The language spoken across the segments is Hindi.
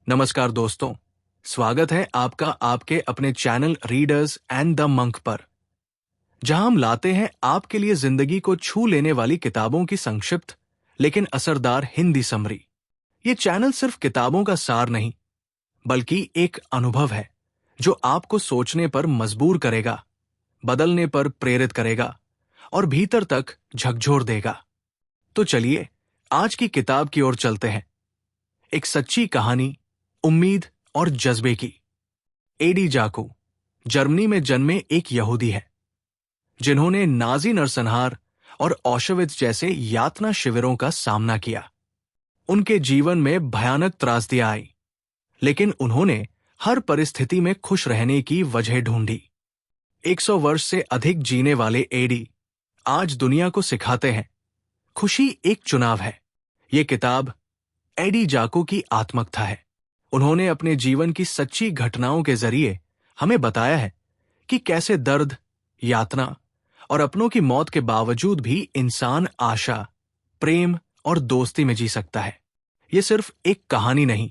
नमस्कार दोस्तों, स्वागत है आपका आपके अपने channel readers and the monk पर, जहां हम लाते हैं आपके लिए जिंदगी को छू लेने वाली किताबों की संक्षिप्त लेकिन असरदार हिंदी समरी। ये चैनल सिर्फ किताबों का सार नहीं, बल्कि एक अनुभव है जो आपको सोचने पर मजबूर करेगा, बदलने पर प्रेरित करेगा और भीतर तक झकझोर देगा। तो चलिए आज की किताब की ओर चलते हैं। एक सच्ची कहानी, उम्मीद और जज्बे की। एडी जाको जर्मनी में जन्मे एक यहूदी है जिन्होंने नाजी नरसंहार और ऑशविट्ज जैसे यातना शिविरों का सामना किया। उनके जीवन में भयानक त्रासदियां आई, लेकिन उन्होंने हर परिस्थिति में खुश रहने की वजह ढूंढी। 100 वर्ष से अधिक जीने वाले एडी आज दुनिया को सिखाते हैं, खुशी एक चुनाव है। ये किताब एडी जाको की आत्मकथा है। उन्होंने अपने जीवन की सच्ची घटनाओं के जरिए हमें बताया है कि कैसे दर्द, यातना और अपनों की मौत के बावजूद भी इंसान आशा, प्रेम और दोस्ती में जी सकता है। ये सिर्फ एक कहानी नहीं,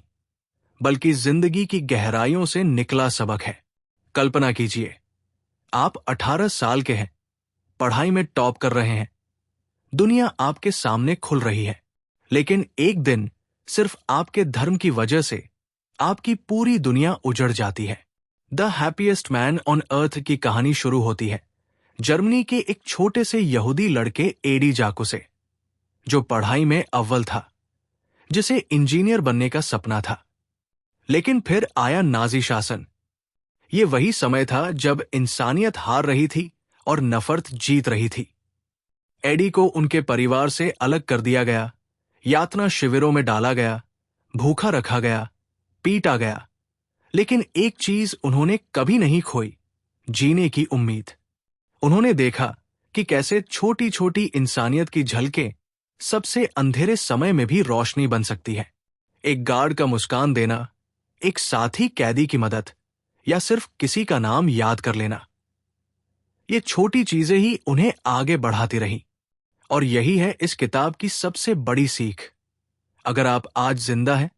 बल्कि जिंदगी की गहराइयों से निकला सबक है। कल्पना कीजिए, आप 18 साल के हैं, पढ़ाई में टॉप कर रहे हैं, दुनिया आपके सामने खुल रही है, लेकिन एक दिन सिर्फ आपके धर्म की वजह से आपकी पूरी दुनिया उजड़ जाती है। द हैप्पीएस्ट मैन ऑन अर्थ की कहानी शुरू होती है जर्मनी के एक छोटे से यहूदी लड़के एडी जाको से, जो पढ़ाई में अव्वल था, जिसे इंजीनियर बनने का सपना था। लेकिन फिर आया नाजी शासन। ये वही समय था जब इंसानियत हार रही थी और नफरत जीत रही थी। एडी को उनके परिवार से अलग कर दिया गया, यातना शिविरों में डाला गया, भूखा रखा गया, पीटा गया, लेकिन एक चीज उन्होंने कभी नहीं खोई, जीने की उम्मीद। उन्होंने देखा कि कैसे छोटी छोटी इंसानियत की झलकें सबसे अंधेरे समय में भी रोशनी बन सकती है। एक गार्ड का मुस्कान देना, एक साथी कैदी की मदद, या सिर्फ किसी का नाम याद कर लेना, ये छोटी चीजें ही उन्हें आगे बढ़ाती रही। और यही है इस किताब की सबसे बड़ी सीख। अगर आप आज जिंदा हैं,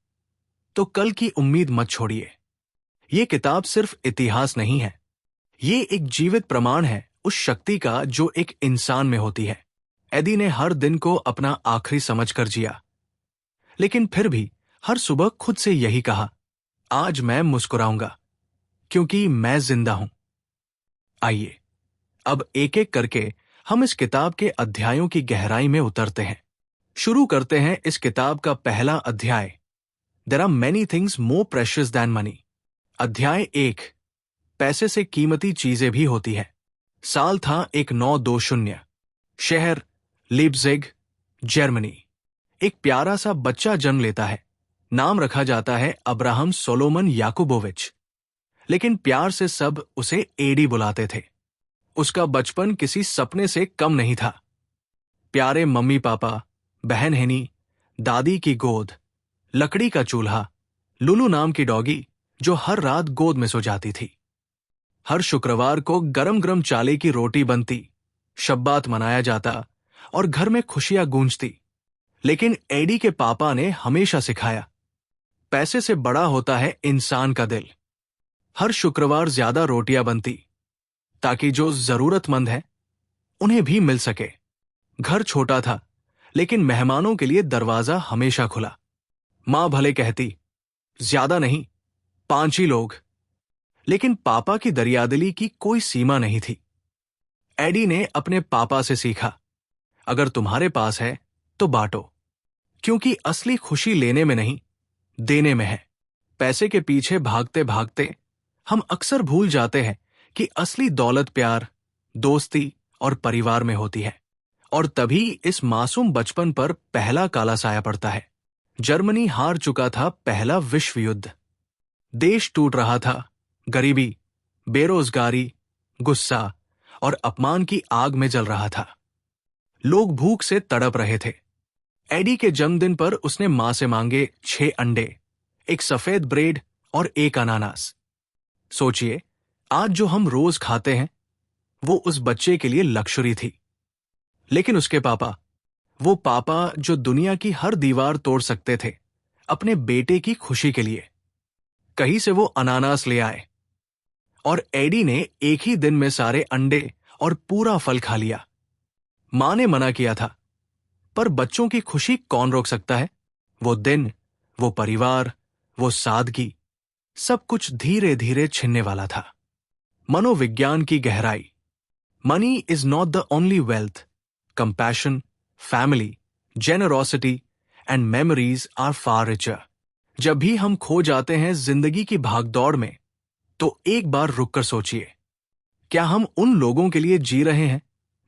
तो कल की उम्मीद मत छोड़िए। ये किताब सिर्फ इतिहास नहीं है, ये एक जीवित प्रमाण है उस शक्ति का जो एक इंसान में होती है। एडी ने हर दिन को अपना आखिरी समझकर जिया, लेकिन फिर भी हर सुबह खुद से यही कहा, आज मैं मुस्कुराऊंगा क्योंकि मैं जिंदा हूं। आइए अब एक एक करके हम इस किताब के अध्यायों की गहराई में उतरते हैं। शुरू करते हैं इस किताब का पहला अध्याय, There are many things more precious than money। अध्याय 1, पैसे से कीमती चीजें भी होती है। साल था 1920। शहर लीप्जिग, जर्मनी। एक प्यारा सा बच्चा जन्म लेता है। नाम रखा जाता है अब्राहम सोलोमन याकूबोविच, लेकिन प्यार से सब उसे एडी बुलाते थे। उसका बचपन किसी सपने से कम नहीं था। प्यारे मम्मी पापा, बहन हेनी, दादी की गोद, लकड़ी का चूल्हा, लुलू नाम की डॉगी जो हर रात गोद में सो जाती थी। हर शुक्रवार को गरम गरम चाले की रोटी बनती, शब्बात मनाया जाता और घर में खुशियां गूंजती। लेकिन एडी के पापा ने हमेशा सिखाया, पैसे से बड़ा होता है इंसान का दिल। हर शुक्रवार ज्यादा रोटियां बनती ताकि जो जरूरतमंद है उन्हें भी मिल सके। घर छोटा था, लेकिन मेहमानों के लिए दरवाजा हमेशा खुला। मां भले कहती, ज्यादा नहीं, 5 ही लोग, लेकिन पापा की दरियादिली की कोई सीमा नहीं थी। एडी ने अपने पापा से सीखा, अगर तुम्हारे पास है तो बांटो, क्योंकि असली खुशी लेने में नहीं, देने में है। पैसे के पीछे भागते भागते हम अक्सर भूल जाते हैं कि असली दौलत प्यार, दोस्ती और परिवार में होती है। और तभी इस मासूम बचपन पर पहला काला साया पड़ता है। जर्मनी हार चुका था पहला विश्व युद्ध। देश टूट रहा था। गरीबी, बेरोजगारी, गुस्सा और अपमान की आग में जल रहा था। लोग भूख से तड़प रहे थे। एडी के जन्मदिन पर उसने मां से मांगे 6 अंडे, एक सफेद ब्रेड और एक अनानास। सोचिए, आज जो हम रोज खाते हैं वो उस बच्चे के लिए लक्ष्योरी थी। लेकिन उसके पापा, वो पापा जो दुनिया की हर दीवार तोड़ सकते थे, अपने बेटे की खुशी के लिए कहीं से वो अनानास ले आए और एडी ने एक ही दिन में सारे अंडे और पूरा फल खा लिया। मां ने मना किया था, पर बच्चों की खुशी कौन रोक सकता है? वो दिन, वो परिवार, वो सादगी, सब कुछ धीरे धीरे छिनने वाला था। मनोविज्ञान की गहराई। Money is not the only wealth. Compassion, family, generosity and memories are far richer. जब भी हम खो जाते हैं जिंदगी की भागदौड़ में, तो एक बार रुककर सोचिए, क्या हम उन लोगों के लिए जी रहे हैं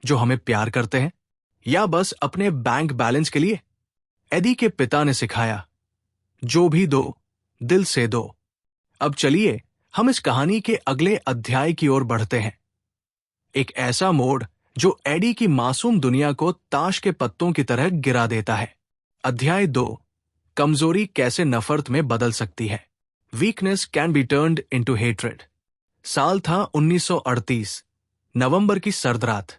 जो हमें प्यार करते हैं, या बस अपने बैंक बैलेंस के लिए? एडी के पिता ने सिखाया, जो भी दो, दिल से दो। अब चलिए हम इस कहानी के अगले अध्याय की ओर बढ़ते हैं। एक ऐसा मोड़ जो एडी की मासूम दुनिया को ताश के पत्तों की तरह गिरा देता है। अध्याय 2, कमजोरी कैसे नफरत में बदल सकती है। Weakness can be turned into hatred. साल था 1938, नवंबर की सर्द रात।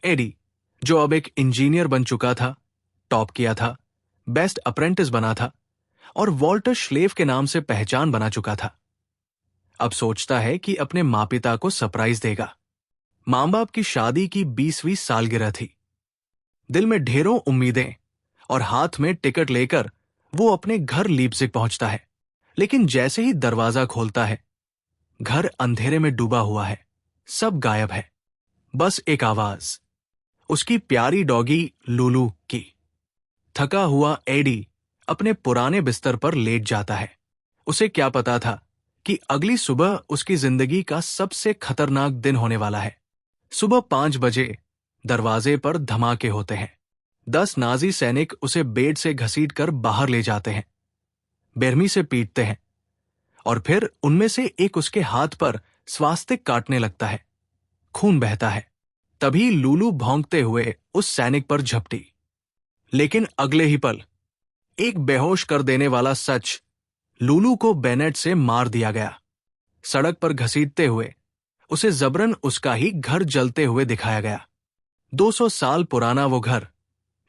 एडी, जो अब एक इंजीनियर बन चुका था, टॉप किया था, बेस्ट अप्रेंटिस बना था और वॉल्टर श्लेव के नाम से पहचान बना चुका था, अब सोचता है कि अपने माँ पिता को सरप्राइज देगा। मां बाप की शादी की 20वीं सालगिरह थी। दिल में ढेरों उम्मीदें और हाथ में टिकट लेकर वो अपने घर लीप्जिग पहुंचता है। लेकिन जैसे ही दरवाजा खोलता है, घर अंधेरे में डूबा हुआ है, सब गायब है। बस एक आवाज, उसकी प्यारी डॉगी लूलू की। थका हुआ एडी अपने पुराने बिस्तर पर लेट जाता है। उसे क्या पता था कि अगली सुबह उसकी जिंदगी का सबसे खतरनाक दिन होने वाला है। सुबह 5 बजे दरवाजे पर धमाके होते हैं। 10 नाजी सैनिक उसे बेड से घसीटकर बाहर ले जाते हैं, बेरहमी से पीटते हैं और फिर उनमें से एक उसके हाथ पर स्वास्तिक काटने लगता है। खून बहता है। तभी लूलू भौंकते हुए उस सैनिक पर झपटी। लेकिन अगले ही पल एक बेहोश कर देने वाला सच, लूलू को बेनेट से मार दिया गया। सड़क पर घसीटते हुए उसे जबरन उसका ही घर जलते हुए दिखाया गया। 200 साल पुराना वो घर,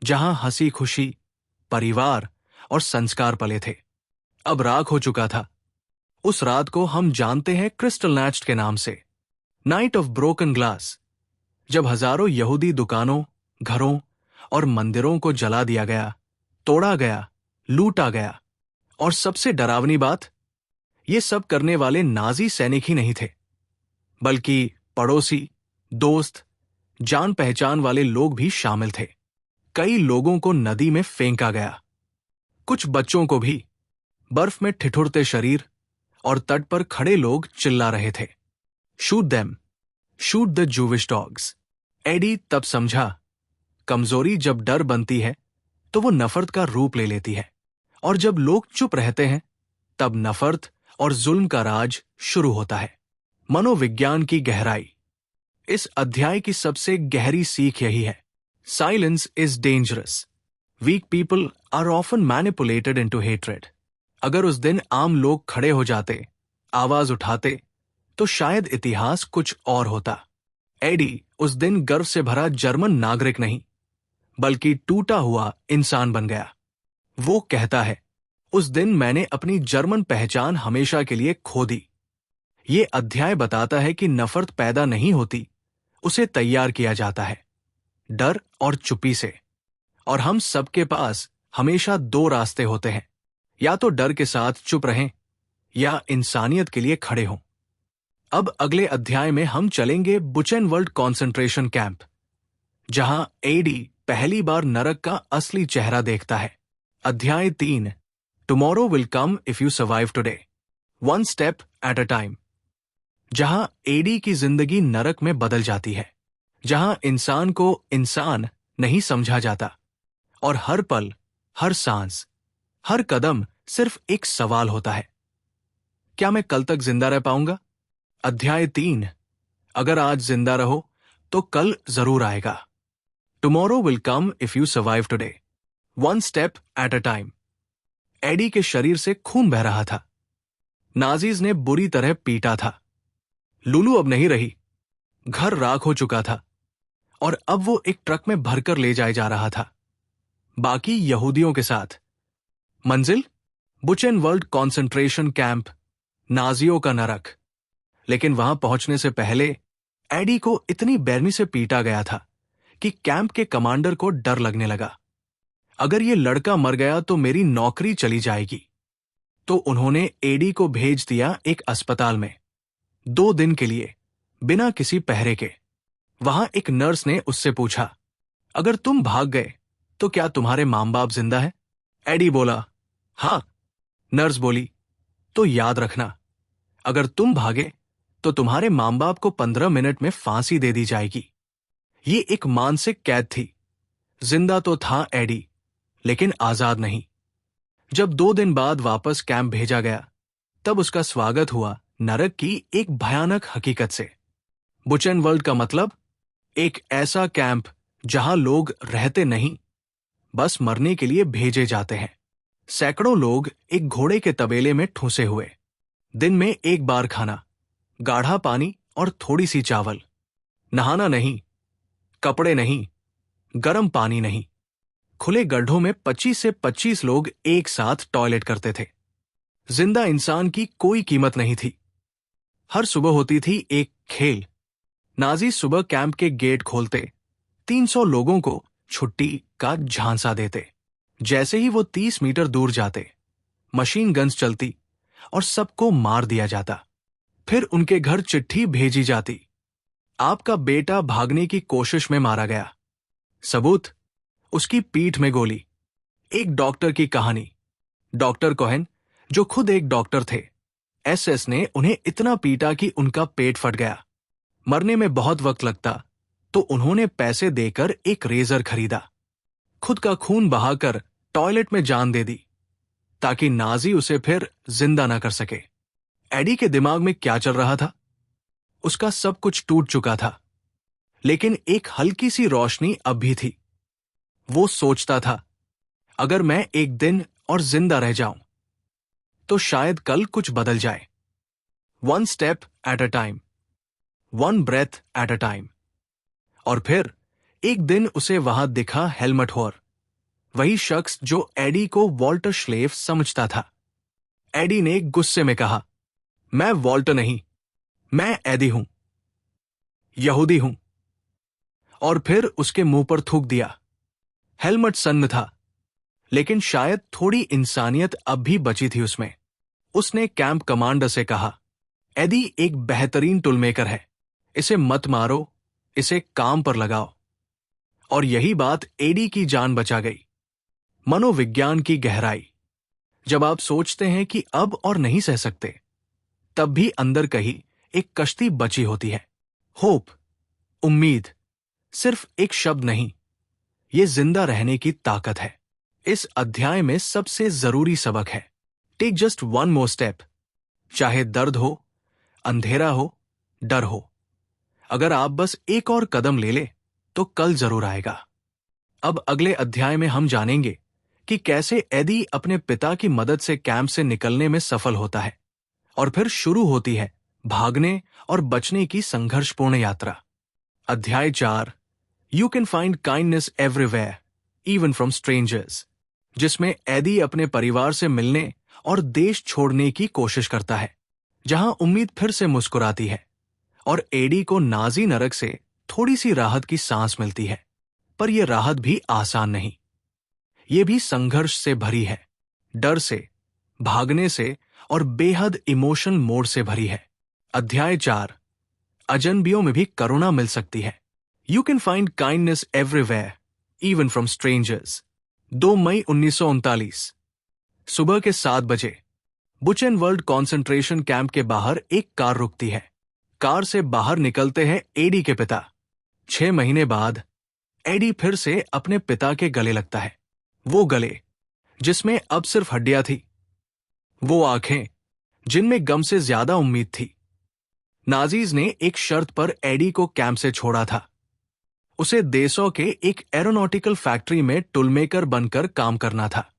जहां हंसी खुशी, परिवार और संस्कार पले थे, अब राख हो चुका था। उस रात को हम जानते हैं क्रिस्टल नाइट के नाम से, नाइट ऑफ ब्रोकन ग्लास, जब हजारों यहूदी दुकानों, घरों और मंदिरों को जला दिया गया, तोड़ा गया, लूटा गया। और सबसे डरावनी बात, ये सब करने वाले नाजी सैनिक ही नहीं थे, बल्कि पड़ोसी, दोस्त, जान पहचान वाले लोग भी शामिल थे। कई लोगों को नदी में फेंका गया, कुछ बच्चों को भी। बर्फ में ठिठुरते शरीर और तट पर खड़े लोग चिल्ला रहे थे, shoot them, shoot the Jewish dogs. Eddie तब समझा, कमजोरी जब डर बनती है तो वो नफरत का रूप ले लेती है, और जब लोग चुप रहते हैं तब नफरत और जुल्म का राज शुरू होता है। मनोविज्ञान की गहराई। इस अध्याय की सबसे गहरी सीख यही है, silence is dangerous. Weak people are often manipulated into hatred. अगर उस दिन आम लोग खड़े हो जाते, आवाज उठाते, तो शायद इतिहास कुछ और होता। एडी उस दिन गर्व से भरा जर्मन नागरिक नहीं, बल्कि टूटा हुआ इंसान बन गया। वो कहता है, उस दिन मैंने अपनी जर्मन पहचान हमेशा के लिए खो दी। ये अध्याय बताता है कि नफरत पैदा नहीं होती, उसे तैयार किया जाता है, डर और चुप्पी से। और हम सबके पास हमेशा 2 रास्ते होते हैं, या तो डर के साथ चुप रहें या इंसानियत के लिए खड़े हों। अब अगले अध्याय में हम चलेंगे बुचेनवल्ड कॉन्सेंट्रेशन कैंप, जहां एडी पहली बार नरक का असली चेहरा देखता है। अध्याय 3, tomorrow will come if you survive today, one step at a time. जहां एडी की जिंदगी नरक में बदल जाती है, जहां इंसान को इंसान नहीं समझा जाता और हर पल, हर सांस, हर कदम सिर्फ एक सवाल होता है, क्या मैं कल तक जिंदा रह पाऊंगा? अध्याय 3, अगर आज जिंदा रहो तो कल जरूर आएगा। Tomorrow will come if you survive today, one step at a time. Eddie के शरीर से खून बह रहा था। नाजीज ने बुरी तरह पीटा था। लूलू अब नहीं रही, घर राख हो चुका था और अब वो एक ट्रक में भरकर ले जाया जा रहा था, बाकी यहूदियों के साथ। मंजिल, बुचेनवल्ड कॉन्सेंट्रेशन कैंप, नाजियों का नरक। लेकिन वहां पहुंचने से पहले एडी को इतनी बेरमी से पीटा गया था कि कैंप के कमांडर को डर लगने लगा। अगर ये लड़का मर गया तो मेरी नौकरी चली जाएगी। तो उन्होंने एडी को भेज दिया एक अस्पताल में 2 दिन के लिए, बिना किसी पहरे के। वहां एक नर्स ने उससे पूछा, अगर तुम भाग गए तो क्या तुम्हारे मां बाप जिंदा है? एडी बोला, हाँ। नर्स बोली, तो याद रखना, अगर तुम भागे तो तुम्हारे मां बाप को 15 मिनट में फांसी दे दी जाएगी। ये एक मानसिक कैद थी। जिंदा तो था एडी, लेकिन आजाद नहीं। जब 2 दिन बाद वापस कैंप भेजा गया, तब उसका स्वागत हुआ नरक की एक भयानक हकीकत से। बुचेनवर्ल्ड का मतलब एक ऐसा कैंप जहां लोग रहते नहीं, बस मरने के लिए भेजे जाते हैं। सैकड़ों लोग एक घोड़े के तबेले में ठूंसे हुए। दिन में एक बार खाना, गाढ़ा पानी और थोड़ी सी चावल। नहाना नहीं, कपड़े नहीं, गर्म पानी नहीं। खुले गड्ढों में 25 से 25 लोग एक साथ टॉयलेट करते थे। जिंदा इंसान की कोई कीमत नहीं थी। हर सुबह होती थी एक खेल। नाजी सुबह कैंप के गेट खोलते, 300 लोगों को छुट्टी का झांसा देते। जैसे ही वो 30 मीटर दूर जाते, मशीन गन्स चलती और सबको मार दिया जाता। फिर उनके घर चिट्ठी भेजी जाती, आपका बेटा भागने की कोशिश में मारा गया। सबूत, उसकी पीठ में गोली। एक डॉक्टर की कहानी। डॉक्टर कोहेन, जो खुद एक डॉक्टर थे, एसएस ने उन्हें इतना पीटा कि उनका पेट फट गया। मरने में बहुत वक्त लगता, तो उन्होंने पैसे देकर एक रेजर खरीदा। खुद का खून बहाकर टॉयलेट में जान दे दी, ताकि नाजी उसे फिर जिंदा ना कर सके। एडी के दिमाग में क्या चल रहा था? उसका सब कुछ टूट चुका था, लेकिन एक हल्की सी रोशनी अब भी थी। वो सोचता था, अगर मैं एक दिन और जिंदा रह जाऊं, तो शायद कल कुछ बदल जाए। 1 step at a time, 1 breath at a time. और फिर एक दिन उसे वहां दिखा हेलमट होर, वही शख्स जो एडी को वॉल्टर श्लेफ समझता था। एडी ने गुस्से में कहा, मैं वॉल्टर नहीं, मैं एडी हूं, यहूदी हूं। और फिर उसके मुंह पर थूक दिया। हेलमट सन्न था, लेकिन शायद थोड़ी इंसानियत अब भी बची थी उसमें। उसने कैंप कमांडर से कहा, एडी एक बेहतरीन टूलमेकर है, इसे मत मारो, इसे काम पर लगाओ। और यही बात एडी की जान बचा गई। मनोविज्ञान की गहराई। जब आप सोचते हैं कि अब और नहीं सह सकते, तब भी अंदर कहीं एक कश्ती बची होती है। होप, उम्मीद, सिर्फ एक शब्द नहीं, ये जिंदा रहने की ताकत है। इस अध्याय में सबसे जरूरी सबक है, टेक जस्ट 1 मोर स्टेप। चाहे दर्द हो, अंधेरा हो, डर हो, अगर आप बस एक और कदम ले ले, तो कल जरूर आएगा। अब अगले अध्याय में हम जानेंगे कि कैसे एडी अपने पिता की मदद से कैंप से निकलने में सफल होता है, और फिर शुरू होती है भागने और बचने की संघर्षपूर्ण यात्रा। अध्याय 4, you can find kindness everywhere, even from strangers, जिसमें एडी अपने परिवार से मिलने और देश छोड़ने की कोशिश करता है, जहां उम्मीद फिर से मुस्कुराती है और एडी को नाजी नरक से थोड़ी सी राहत की सांस मिलती है। पर यह राहत भी आसान नहीं, ये भी संघर्ष से भरी है, डर से, भागने से और बेहद इमोशनल मोड से भरी है। अध्याय 4, अजनबियों में भी करुणा मिल सकती है। You can find kindness everywhere, even from strangers. 2 मई 1939 सुबह के 7 बजे बुचेनवर्ल्ड कॉन्सेंट्रेशन कैंप के बाहर एक कार रुकती है। कार से बाहर निकलते हैं एडी के पिता। 6 महीने बाद एडी फिर से अपने पिता के गले लगता है। वो गले जिसमें अब सिर्फ हड्डियां थी, वो आंखें जिनमें गम से ज्यादा उम्मीद थी। नाजीज ने एक शर्त पर एडी को कैंप से छोड़ा था, उसे देसौ के एक एरोनॉटिकल फैक्ट्री में टूलमेकर बनकर काम करना था,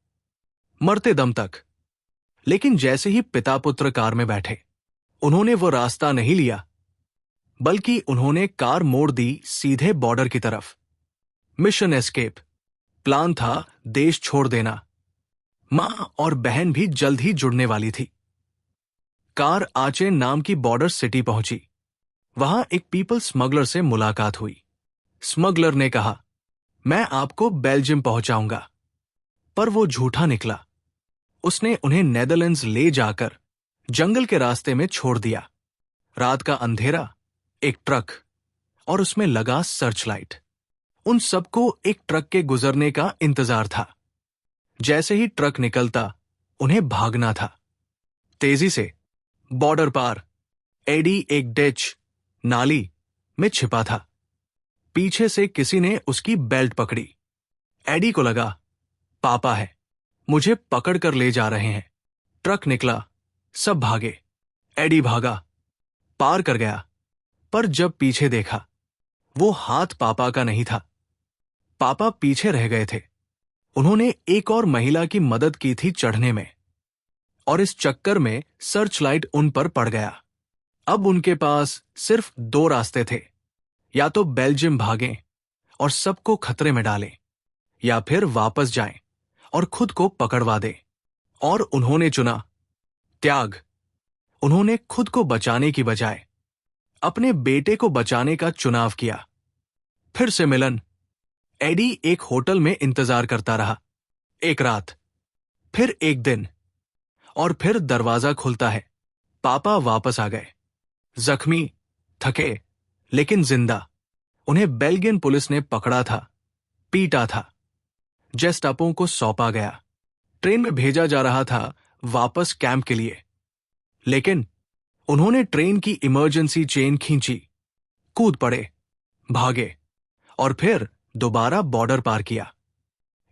मरते दम तक। लेकिन जैसे ही पिता पुत्र कार में बैठे, उन्होंने वो रास्ता नहीं लिया, बल्कि उन्होंने कार मोड़ दी सीधे बॉर्डर की तरफ। मिशन एस्केप, प्लान था देश छोड़ देना। मां और बहन भी जल्द ही जुड़ने वाली थी। कार आचेन नाम की बॉर्डर सिटी पहुंची। वहां एक पीपल स्मगलर से मुलाकात हुई। स्मगलर ने कहा, मैं आपको बेल्जियम पहुंचाऊंगा। पर वो झूठा निकला। उसने उन्हें नेदरलैंड्स ले जाकर जंगल के रास्ते में छोड़ दिया। रात का अंधेरा, एक ट्रक और उसमें लगा सर्च लाइट। उन सबको एक ट्रक के गुजरने का इंतजार था। जैसे ही ट्रक निकलता, उन्हें भागना था। तेजी से बॉर्डर पार। एडी एक डिच, नाली में छिपा था। पीछे से किसी ने उसकी बेल्ट पकड़ी। एडी को लगा, पापा है, मुझे पकड़ कर ले जा रहे हैं। ट्रक निकला, सब भागे। एडी भागा, पार कर गया। पर जब पीछे देखा, वो हाथ पापा का नहीं था। पापा पीछे रह गए थे। उन्होंने एक और महिला की मदद की थी चढ़ने में, और इस चक्कर में सर्च लाइट उन पर पड़ गया। अब उनके पास सिर्फ दो रास्ते थे, या तो बेल्जियम भागें और सबको खतरे में डालें, या फिर वापस जाएं और खुद को पकड़वा दें। और उन्होंने चुना त्याग। उन्होंने खुद को बचाने की बजाय अपने बेटे को बचाने का चुनाव किया। फिर से मिलन। एडी एक होटल में इंतजार करता रहा। एक रात, फिर एक दिन, और फिर दरवाजा खुलता है। पापा वापस आ गए, जख्मी, थके, लेकिन जिंदा। उन्हें बेल्जियन पुलिस ने पकड़ा था, पीटा था, जेस्टापो को सौंपा गया। ट्रेन में भेजा जा रहा था वापस कैंप के लिए। लेकिन उन्होंने ट्रेन की इमरजेंसी चेन खींची, कूद पड़े, भागे और फिर दोबारा बॉर्डर पार किया।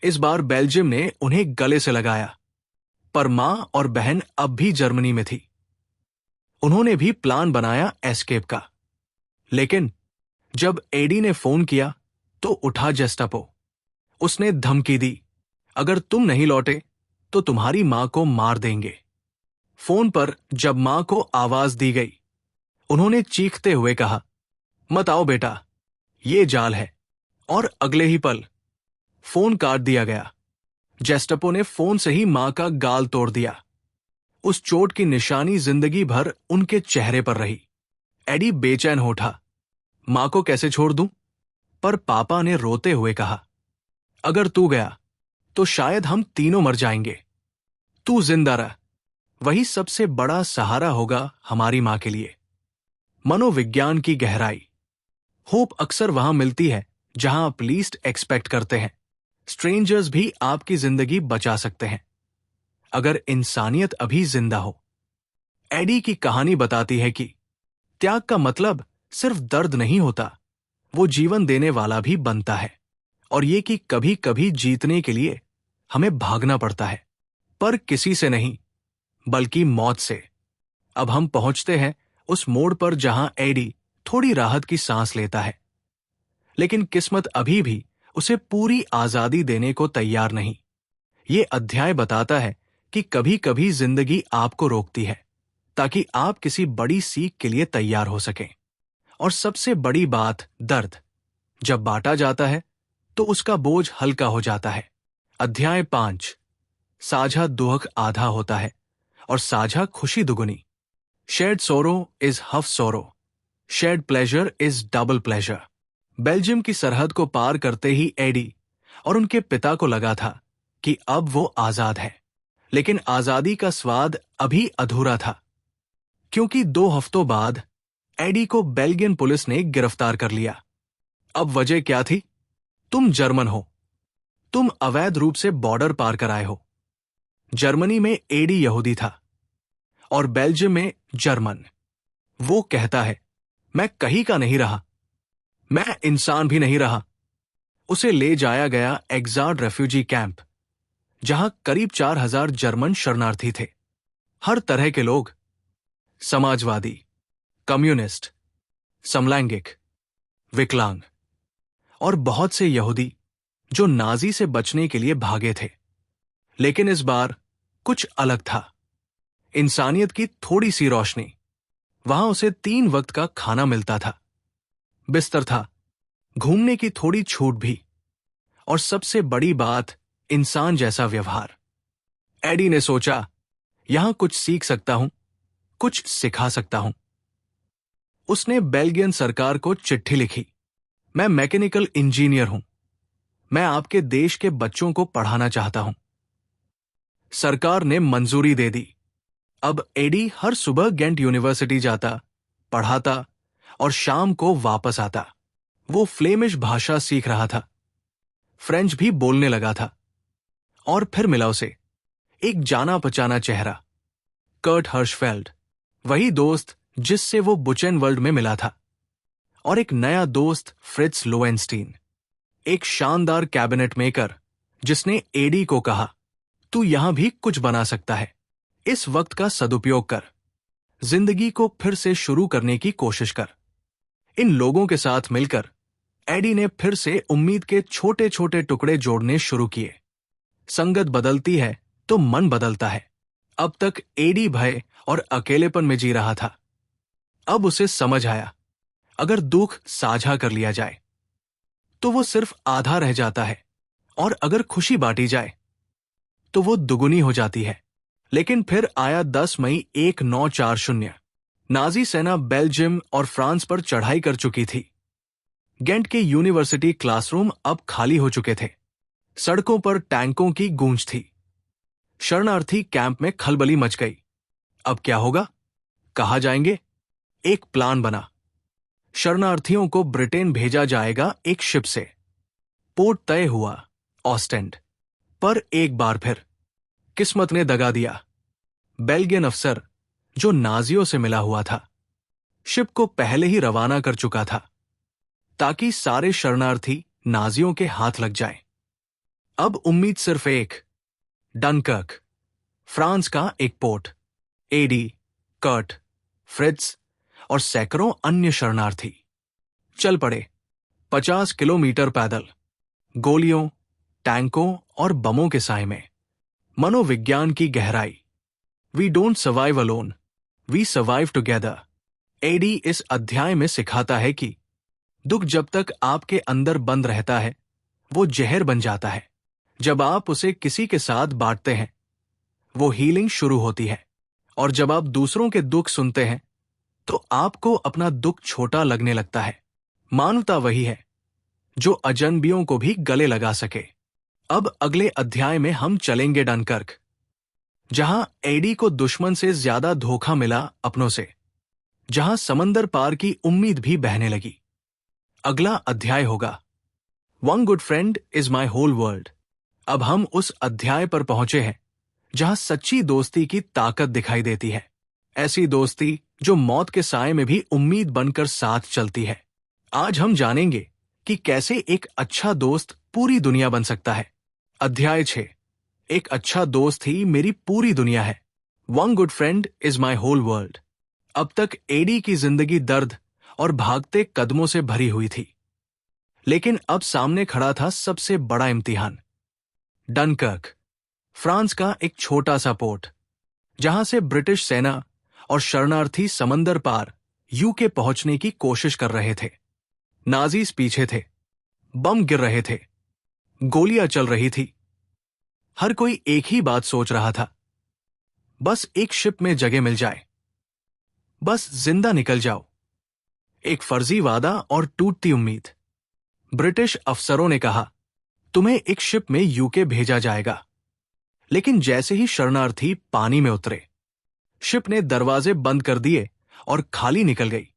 इस बार बेल्जियम ने उन्हें गले से लगाया, पर मां और बहन अब भी जर्मनी में थी। उन्होंने भी प्लान बनाया एस्केप का। लेकिन जब एडी ने फोन किया तो उठा जेस्टापो। उसने धमकी दी, अगर तुम नहीं लौटे तो तुम्हारी मां को मार देंगे। फोन पर जब मां को आवाज दी गई, उन्होंने चीखते हुए कहा, मत आओ बेटा, ये जाल है। और अगले ही पल फोन काट दिया गया। जेस्टापो ने फोन से ही मां का गाल तोड़ दिया। उस चोट की निशानी जिंदगी भर उनके चेहरे पर रही। एडी बेचैन हो उठा, मां को कैसे छोड़ दूं? पर पापा ने रोते हुए कहा, अगर तू गया तो शायद हम तीनों मर जाएंगे। तू जिंदा रह, वही सबसे बड़ा सहारा होगा हमारी मां के लिए। मनोविज्ञान की गहराई। होप अक्सर वहां मिलती है जहां आप लीस्ट एक्सपेक्ट करते हैं। स्ट्रेंजर्स भी आपकी जिंदगी बचा सकते हैं, अगर इंसानियत अभी जिंदा हो। एडी की कहानी बताती है कि त्याग का मतलब सिर्फ दर्द नहीं होता, वो जीवन देने वाला भी बनता है। और ये कि कभी कभी जीतने के लिए हमें भागना पड़ता है, पर किसी से नहीं, बल्कि मौत से। अब हम पहुंचते हैं उस मोड़ पर जहां एडी थोड़ी राहत की सांस लेता है। लेकिन किस्मत अभी भी उसे पूरी आजादी देने को तैयार नहीं। ये अध्याय बताता है कि कभी कभी जिंदगी आपको रोकती है, ताकि आप किसी बड़ी सीख के लिए तैयार हो सकें। और सबसे बड़ी बात, दर्द जब बांटा जाता है तो उसका बोझ हल्का हो जाता है। अध्याय 5। साझा दुख आधा होता है और साझा खुशी दुगुनी। शेयर्ड सोरो इज हाफ सोरो, shared pleasure is double pleasure. Belgium की सरहद को पार करते ही एडी और उनके पिता को लगा था कि अब वो आजाद है। लेकिन आजादी का स्वाद अभी अधूरा था, क्योंकि 2 हफ्तों बाद एडी को बेल्जियन पुलिस ने गिरफ्तार कर लिया। अब वजह क्या थी? तुम जर्मन हो, तुम अवैध रूप से बॉर्डर पार कर आए हो। जर्मनी में एडी यहूदी था और बेल्जियम में जर्मन। वो कहता है, मैं कहीं का नहीं रहा, मैं इंसान भी नहीं रहा। उसे ले जाया गया एग्जार्ड रेफ्यूजी कैंप, जहां करीब 4000 जर्मन शरणार्थी थे। हर तरह के लोग, समाजवादी, कम्युनिस्ट, समलैंगिक, विकलांग और बहुत से यहूदी जो नाजी से बचने के लिए भागे थे। लेकिन इस बार कुछ अलग था। इंसानियत की थोड़ी सी रोशनी। वहां उसे 3 वक्त का खाना मिलता था, बिस्तर था, घूमने की थोड़ी छूट भी, और सबसे बड़ी बात, इंसान जैसा व्यवहार। एडी ने सोचा, यहां कुछ सीख सकता हूं, कुछ सिखा सकता हूं। उसने बेल्जियन सरकार को चिट्ठी लिखी, मैं मैकेनिकल इंजीनियर हूं, मैं आपके देश के बच्चों को पढ़ाना चाहता हूं। सरकार ने मंजूरी दे दी। अब एडी हर सुबह गेंट यूनिवर्सिटी जाता, पढ़ाता और शाम को वापस आता। वो फ्लेमिश भाषा सीख रहा था, फ्रेंच भी बोलने लगा था। और फिर मिला उसे एक जाना पहचाना चेहरा, कर्ट हर्शफेल्ड, वही दोस्त जिससे वो बुचेनवर्ल्ड में मिला था। और एक नया दोस्त फ्रिट्ज लोवेंस्टीन, एक शानदार कैबिनेट मेकर जिसने एडी को कहा, तू यहां भी कुछ बना सकता है, इस वक्त का सदुपयोग कर, जिंदगी को फिर से शुरू करने की कोशिश कर। इन लोगों के साथ मिलकर एडी ने फिर से उम्मीद के छोटे छोटे टुकड़े जोड़ने शुरू किए। संगत बदलती है तो मन बदलता है। अब तक एडी भय और अकेलेपन में जी रहा था। अब उसे समझ आया, अगर दुख साझा कर लिया जाए तो वो सिर्फ आधा रह जाता है, और अगर खुशी बांटी जाए तो वो दुगुनी हो जाती है। लेकिन फिर आया 10 मई 1940। नाजी सेना बेल्जियम और फ्रांस पर चढ़ाई कर चुकी थी। गेंट के यूनिवर्सिटी क्लासरूम अब खाली हो चुके थे। सड़कों पर टैंकों की गूंज थी। शरणार्थी कैंप में खलबली मच गई। अब क्या होगा? कहाँ जाएंगे? एक प्लान बना। शरणार्थियों को ब्रिटेन भेजा जाएगा एक शिप से। पोर्ट तय हुआ, ऑस्टेंड। पर एक बार फिर किस्मत ने दगा दिया। बेल्जियन अफसर जो नाजियों से मिला हुआ था, शिप को पहले ही रवाना कर चुका था ताकि सारे शरणार्थी नाजियों के हाथ लग जाएं। अब उम्मीद सिर्फ एक, डनकर्क, फ्रांस का एक पोर्ट। एडी, कर्ट, फ्रिट्ज और सैकड़ों अन्य शरणार्थी चल पड़े 50 किलोमीटर पैदल, गोलियों, टैंकों और बमों के साए में। मनोविज्ञान की गहराई। We don't survive alone, we survive together. Eddie इस अध्याय में सिखाता है कि दुख जब तक आपके अंदर बंद रहता है वो जहर बन जाता है। जब आप उसे किसी के साथ बांटते हैं वो हीलिंग शुरू होती है। और जब आप दूसरों के दुख सुनते हैं तो आपको अपना दुख छोटा लगने लगता है। मानवता वही है जो अजनबियों को भी गले लगा सके। अब अगले अध्याय में हम चलेंगे डनकर्क, जहां एडी को दुश्मन से ज्यादा धोखा मिला अपनों से, जहां समंदर पार की उम्मीद भी बहने लगी। अगला अध्याय होगा one good friend is my whole world. अब हम उस अध्याय पर पहुंचे हैं जहां सच्ची दोस्ती की ताकत दिखाई देती है। ऐसी दोस्ती जो मौत के साए में भी उम्मीद बनकर साथ चलती है। आज हम जानेंगे कि कैसे एक अच्छा दोस्त पूरी दुनिया बन सकता है। अध्याय 6, एक अच्छा दोस्त ही मेरी पूरी दुनिया है। One good friend is my whole world. अब तक एडी की जिंदगी दर्द और भागते कदमों से भरी हुई थी, लेकिन अब सामने खड़ा था सबसे बड़ा इम्तिहान। डनकर्क, फ्रांस का एक छोटा सा पोर्ट, जहां से ब्रिटिश सेना और शरणार्थी समंदर पार यूके पहुंचने की कोशिश कर रहे थे। नाजीज पीछे थे, बम गिर रहे थे, गोलियां चल रही थी। हर कोई एक ही बात सोच रहा था, बस एक शिप में जगह मिल जाए, बस जिंदा निकल जाओ। एक फर्जी वादा और टूटती उम्मीद। ब्रिटिश अफसरों ने कहा, तुम्हें एक शिप में यूके भेजा जाएगा। लेकिन जैसे ही शरणार्थी पानी में उतरे, शिप ने दरवाजे बंद कर दिए और खाली निकल गई।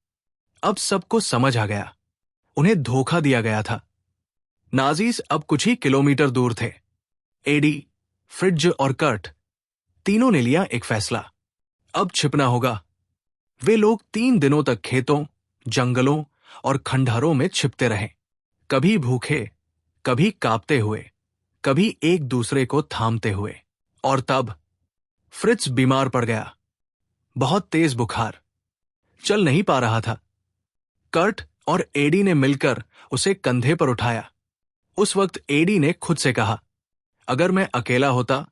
अब सबको समझ आ गया, उन्हें धोखा दिया गया था। नाजीज अब कुछ ही किलोमीटर दूर थे। एडी, फ्रिट्ज और कर्ट तीनों ने लिया एक फैसला, अब छिपना होगा। वे लोग 3 दिनों तक खेतों, जंगलों और खंडहरों में छिपते रहे, कभी भूखे, कभी कांपते हुए, कभी एक दूसरे को थामते हुए। और तब फ्रिट्ज बीमार पड़ गया, बहुत तेज बुखार, चल नहीं पा रहा था। कर्ट और एडी ने मिलकर उसे कंधे पर उठाया। उस वक्त एडी ने खुद से कहा, अगर मैं अकेला होता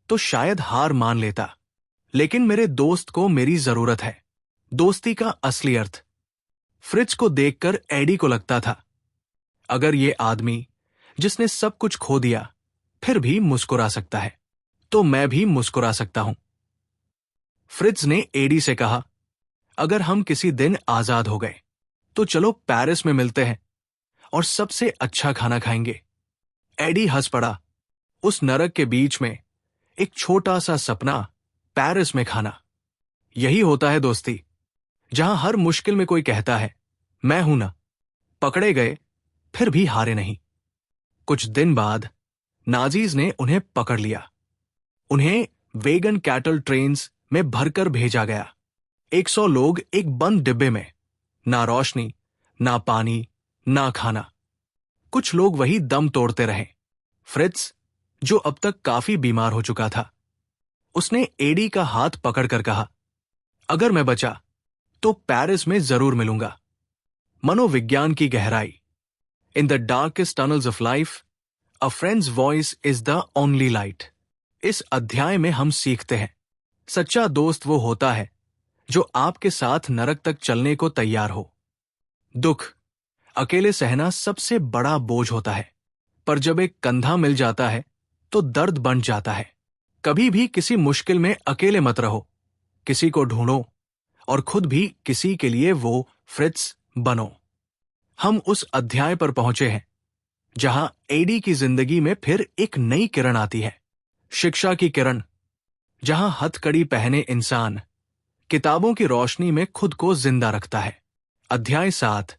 तो शायद हार मान लेता, लेकिन मेरे दोस्त को मेरी जरूरत है। दोस्ती का असली अर्थ। फ्रिट्ज को देखकर एडी को लगता था, अगर ये आदमी जिसने सब कुछ खो दिया फिर भी मुस्कुरा सकता है, तो मैं भी मुस्कुरा सकता हूं। फ्रिट्ज ने एडी से कहा, अगर हम किसी दिन आजाद हो गए तो चलो पेरिस में मिलते हैं और सबसे अच्छा खाना खाएंगे। एडी हंस पड़ा। उस नरक के बीच में एक छोटा सा सपना, पेरिस में खाना। यही होता है दोस्ती, जहां हर मुश्किल में कोई कहता है मैं हूं ना। पकड़े गए फिर भी हारे नहीं। कुछ दिन बाद नाजीज ने उन्हें पकड़ लिया। उन्हें वेगन कैटल ट्रेन्स में भरकर भेजा गया। 100 लोग एक बंद डिब्बे में, ना रोशनी, ना पानी, ना खाना। कुछ लोग वही दम तोड़ते रहे। फ्रिट्ज, जो अब तक काफी बीमार हो चुका था, उसने एडी का हाथ पकड़कर कहा, अगर मैं बचा तो पेरिस में जरूर मिलूंगा। मनोविज्ञान की गहराई। In the darkest tunnels of life, a friends voice is the only light. इस अध्याय में हम सीखते हैं, सच्चा दोस्त वो होता है जो आपके साथ नरक तक चलने को तैयार हो। दुख अकेले सहना सबसे बड़ा बोझ होता है, पर जब एक कंधा मिल जाता है तो दर्द बंट जाता है। कभी भी किसी मुश्किल में अकेले मत रहो। किसी को ढूंढो और खुद भी किसी के लिए वो फ्रिट्ज बनो। हम उस अध्याय पर पहुंचे हैं जहां एडी की जिंदगी में फिर एक नई किरण आती है, शिक्षा की किरण, जहां हथकड़ी पहने इंसान किताबों की रोशनी में खुद को जिंदा रखता है। अध्याय 7,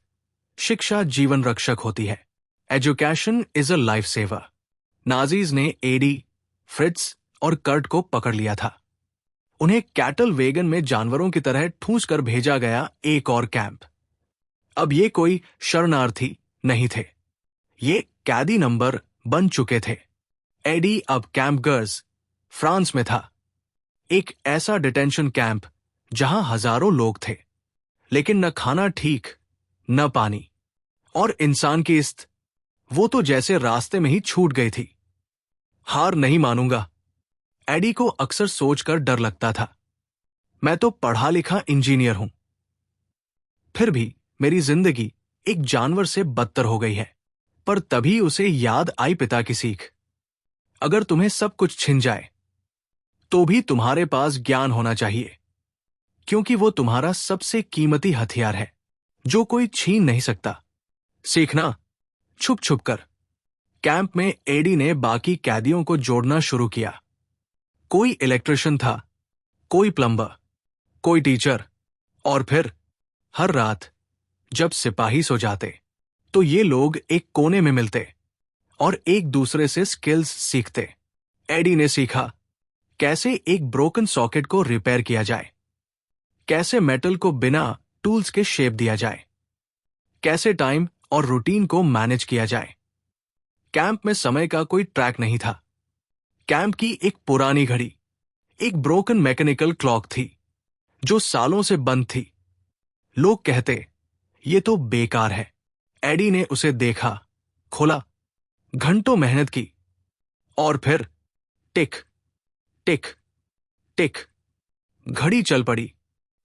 शिक्षा जीवन रक्षक होती है। Education is a life saver. Nazis ने एडी, फ्रिट्ज और कर्ट को पकड़ लिया था। उन्हें कैटल वेगन में जानवरों की तरह ठूंस कर भेजा गया एक और कैंप। अब ये कोई शरणार्थी नहीं थे, ये कैदी नंबर बन चुके थे। एडी अब कैंप गर्स, फ्रांस में था। एक ऐसा डिटेंशन कैंप जहां हजारों लोग थे, लेकिन न खाना ठीक, न पानी, और इंसान की इस्त, वो तो जैसे रास्ते में ही छूट गई थी। हार नहीं मानूंगा, एडी को अक्सर सोचकर डर लगता था। मैं तो पढ़ा लिखा इंजीनियर हूं, फिर भी मेरी जिंदगी एक जानवर से बदतर हो गई है। पर तभी उसे याद आई पिता की सीख, अगर तुम्हें सब कुछ छिन जाए तो भी तुम्हारे पास ज्ञान होना चाहिए, क्योंकि वो तुम्हारा सबसे कीमती हथियार है जो कोई छीन नहीं सकता। सीखना छुप छुप कर। कैंप में एडी ने बाकी कैदियों को जोड़ना शुरू किया। कोई इलेक्ट्रिशियन था, कोई प्लम्बर, कोई टीचर, और फिर हर रात जब सिपाही सो जाते तो ये लोग एक कोने में मिलते और एक दूसरे से स्किल्स सीखते। एडी ने सीखा कैसे एक ब्रोकन सॉकेट को रिपेयर किया जाए, कैसे मेटल को बिना टूल्स के शेप दिया जाए, कैसे टाइम और रूटीन को मैनेज किया जाए। कैंप में समय का कोई ट्रैक नहीं था। कैंप की एक पुरानी घड़ी, एक ब्रोकन मैकेनिकल क्लॉक थी जो सालों से बंद थी। लोग कहते ये तो बेकार है। एडी ने उसे देखा, खोला, घंटों मेहनत की, और फिर टिक टिक टिक, घड़ी चल पड़ी।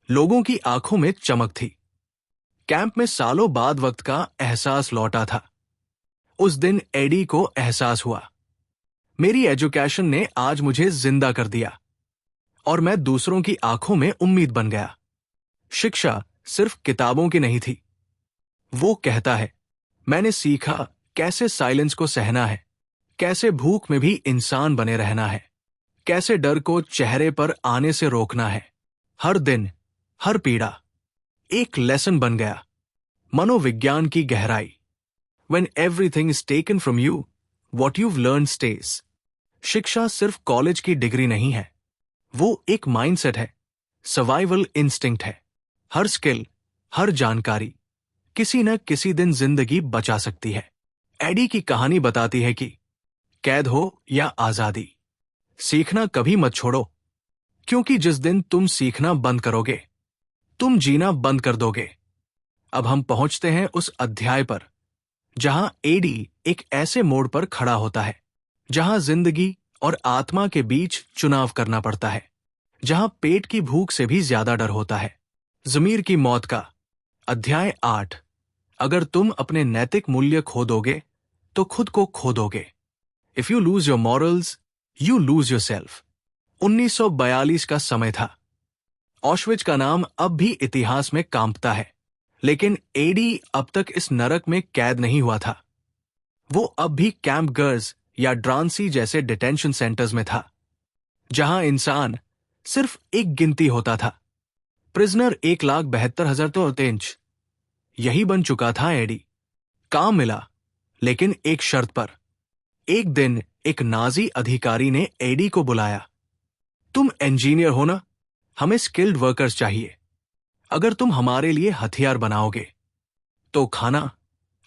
लोगों की आंखों में चमक थी। कैंप में सालों बाद वक्त का एहसास लौटा था। उस दिन एडी को एहसास हुआ, मेरी एजुकेशन ने आज मुझे जिंदा कर दिया और मैं दूसरों की आंखों में उम्मीद बन गया। शिक्षा सिर्फ किताबों की नहीं थी। वो कहता है, मैंने सीखा कैसे साइलेंस को सहना है, कैसे भूख में भी इंसान बने रहना है, कैसे डर को चेहरे पर आने से रोकना है। हर दिन, हर पीड़ा एक लेसन बन गया। मनोविज्ञान की गहराई। When everything is taken from you, what you've learned stays. शिक्षा सिर्फ कॉलेज की डिग्री नहीं है, वो एक माइंडसेट है, सर्वाइवल इंस्टिंक्ट है। हर स्किल, हर जानकारी किसी न किसी दिन जिंदगी बचा सकती है। एडी की कहानी बताती है कि कैद हो या आजादी, सीखना कभी मत छोड़ो, क्योंकि जिस दिन तुम सीखना बंद करोगे, तुम जीना बंद कर दोगे। अब हम पहुंचते हैं उस अध्याय पर जहां एडी एक ऐसे मोड़ पर खड़ा होता है जहां जिंदगी और आत्मा के बीच चुनाव करना पड़ता है, जहां पेट की भूख से भी ज्यादा डर होता है। ज़मीर की मौत का। अध्याय 8, अगर तुम अपने नैतिक मूल्य खो दोगे तो खुद को खो दोगे। If you lose your morals, you lose your self. 1942 का समय था। ऑशविच का नाम अब भी इतिहास में कांपता है, लेकिन एडी अब तक इस नरक में कैद नहीं हुआ था। वो अब भी कैंप गर्स या ड्रांसी जैसे डिटेंशन सेंटर्स में था, जहां इंसान सिर्फ एक गिनती होता था। प्रिजनर 1,72,000 तो इंच। यही बन चुका था एडी। काम मिला, लेकिन एक शर्त पर। एक दिन एक नाजी अधिकारी ने एडी को बुलाया। तुम इंजीनियर हो ना? हमें स्किल्ड वर्कर्स चाहिए। अगर तुम हमारे लिए हथियार बनाओगे तो खाना,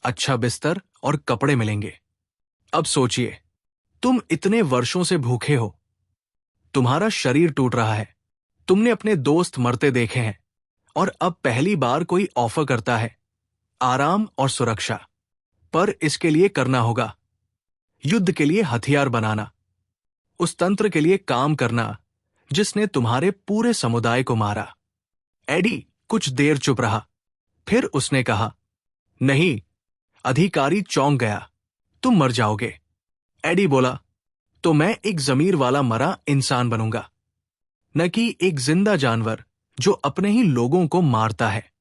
अच्छा बिस्तर और कपड़े मिलेंगे। अब सोचिए, तुम इतने वर्षों से भूखे हो, तुम्हारा शरीर टूट रहा है, तुमने अपने दोस्त मरते देखे हैं, और अब पहली बार कोई ऑफर करता है आराम और सुरक्षा। पर इसके लिए करना होगा युद्ध के लिए हथियार बनाना, उस तंत्र के लिए काम करना जिसने तुम्हारे पूरे समुदाय को मारा। एडी कुछ देर चुप रहा, फिर उसने कहा, नहीं। अधिकारी चौंक गया, तुम मर जाओगे। एडी बोला, तो मैं एक जमीर वाला मरा इंसान बनूंगा, न कि एक जिंदा जानवर जो अपने ही लोगों को मारता है।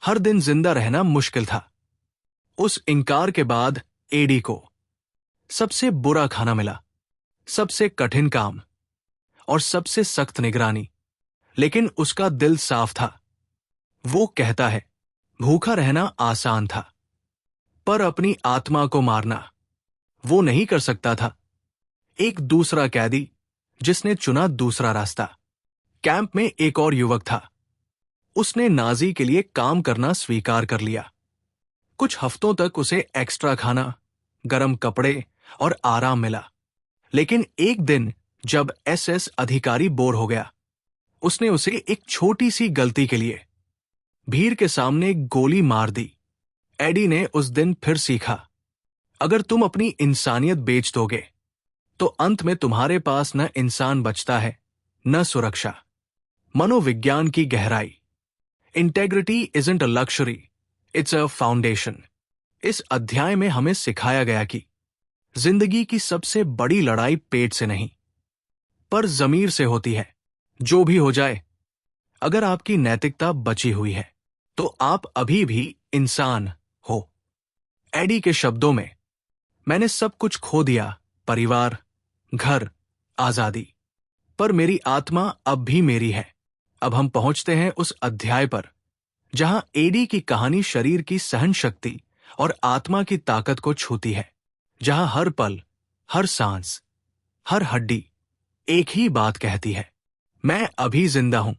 हर दिन जिंदा रहना मुश्किल था। उस इनकार के बाद एडी को सबसे बुरा खाना मिला, सबसे कठिन काम और सबसे सख्त निगरानी, लेकिन उसका दिल साफ था। वो कहता है, भूखा रहना आसान था, पर अपनी आत्मा को मारना वो नहीं कर सकता था। एक दूसरा कैदी जिसने चुना दूसरा रास्ता। कैंप में एक और युवक था। उसने नाजी के लिए काम करना स्वीकार कर लिया। कुछ हफ्तों तक उसे एक्स्ट्रा खाना, गरम कपड़े और आराम मिला, लेकिन एक दिन जब एसएस अधिकारी बोर हो गया, उसने उसे एक छोटी सी गलती के लिए भीड़ के सामने गोली मार दी। एडी ने उस दिन फिर सीखा, अगर तुम अपनी इंसानियत बेच दोगे तो अंत में तुम्हारे पास न इंसान बचता है, न सुरक्षा। मनोविज्ञान की गहराई। Integrity isn't a luxury, it's a foundation. इस अध्याय में हमें सिखाया गया कि जिंदगी की सबसे बड़ी लड़ाई पेट से नहीं, पर जमीर से होती है। जो भी हो जाए, अगर आपकी नैतिकता बची हुई है तो आप अभी भी इंसान हो। एडी के शब्दों में, मैंने सब कुछ खो दिया, परिवार, घर, आजादी, पर मेरी आत्मा अब भी मेरी है। अब हम पहुंचते हैं उस अध्याय पर जहां एडी की कहानी शरीर की सहन शक्ति और आत्मा की ताकत को छूती है, जहां हर पल, हर सांस, हर हड्डी एक ही बात कहती है, मैं अभी जिंदा हूं।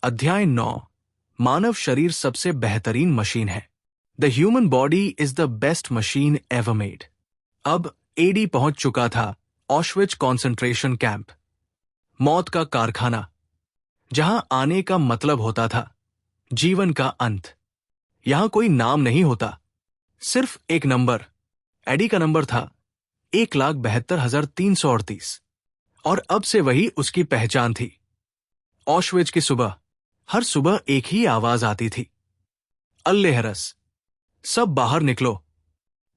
अध्याय 9। मानव शरीर सबसे बेहतरीन मशीन है। The human body is the best machine ever made. अब एडी पहुंच चुका था ऑशविच कॉन्सेंट्रेशन कैंप, मौत का कारखाना, जहां आने का मतलब होता था जीवन का अंत। यहां कोई नाम नहीं होता, सिर्फ एक नंबर। एडी का नंबर था 1,72,338, और अब से वही उसकी पहचान थी। ऑशविच की सुबह, हर सुबह एक ही आवाज आती थी, अल्लेहरस, सब बाहर निकलो,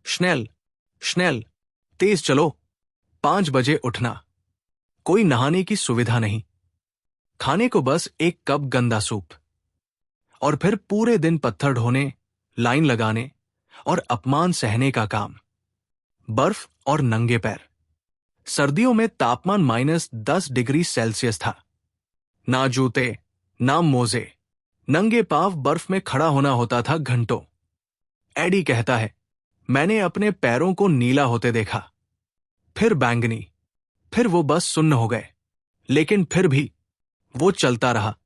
स्नेल, स्नेल, तेज चलो, 5 बजे उठना। कोई नहाने की सुविधा नहीं, खाने को बस एक कप गंदा सूप, और फिर पूरे दिन पत्थर ढोने, लाइन लगाने और अपमान सहने का काम। बर्फ और नंगे पैर। सर्दियों में तापमान -10 डिग्री सेल्सियस था। ना जूते, ना मोजे, नंगे पांव बर्फ में खड़ा होना होता था घंटों। एडी कहता है, मैंने अपने पैरों को नीला होते देखा, फिर बैंगनी, फिर वो बस सुन्न हो गए, लेकिन फिर भी वो चलता रहा।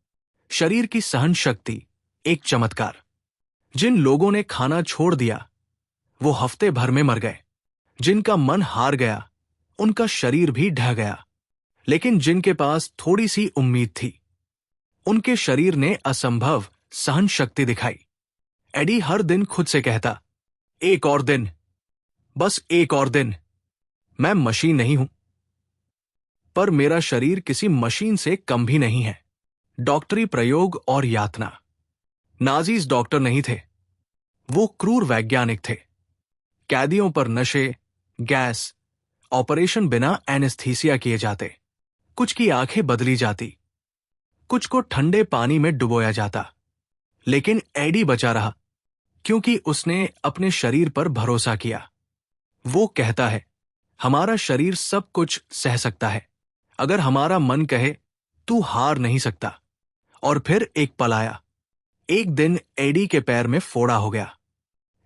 शरीर की सहन शक्ति एक चमत्कार। जिन लोगों ने खाना छोड़ दिया वो हफ्ते भर में मर गए। जिनका मन हार गया उनका शरीर भी ढह गया, लेकिन जिनके पास थोड़ी सी उम्मीद थी उनके शरीर ने असंभव सहन शक्ति दिखाई। एडी हर दिन खुद से कहता, एक और दिन, बस एक और दिन। मैं मशीन नहीं हूं, पर मेरा शरीर किसी मशीन से कम भी नहीं है। डॉक्टरी प्रयोग और यातना। नाजीज डॉक्टर नहीं थे, वो क्रूर वैज्ञानिक थे। कैदियों पर नशे, गैस, ऑपरेशन बिना एनेस्थीसिया किए जाते। कुछ की आंखें बदली जाती, कुछ को ठंडे पानी में डुबोया जाता, लेकिन एडी बचा रहा क्योंकि उसने अपने शरीर पर भरोसा किया। वो कहता है, हमारा शरीर सब कुछ सह सकता है अगर हमारा मन कहे तू हार नहीं सकता। और फिर एक पल आया। एक दिन एडी के पैर में फोड़ा हो गया,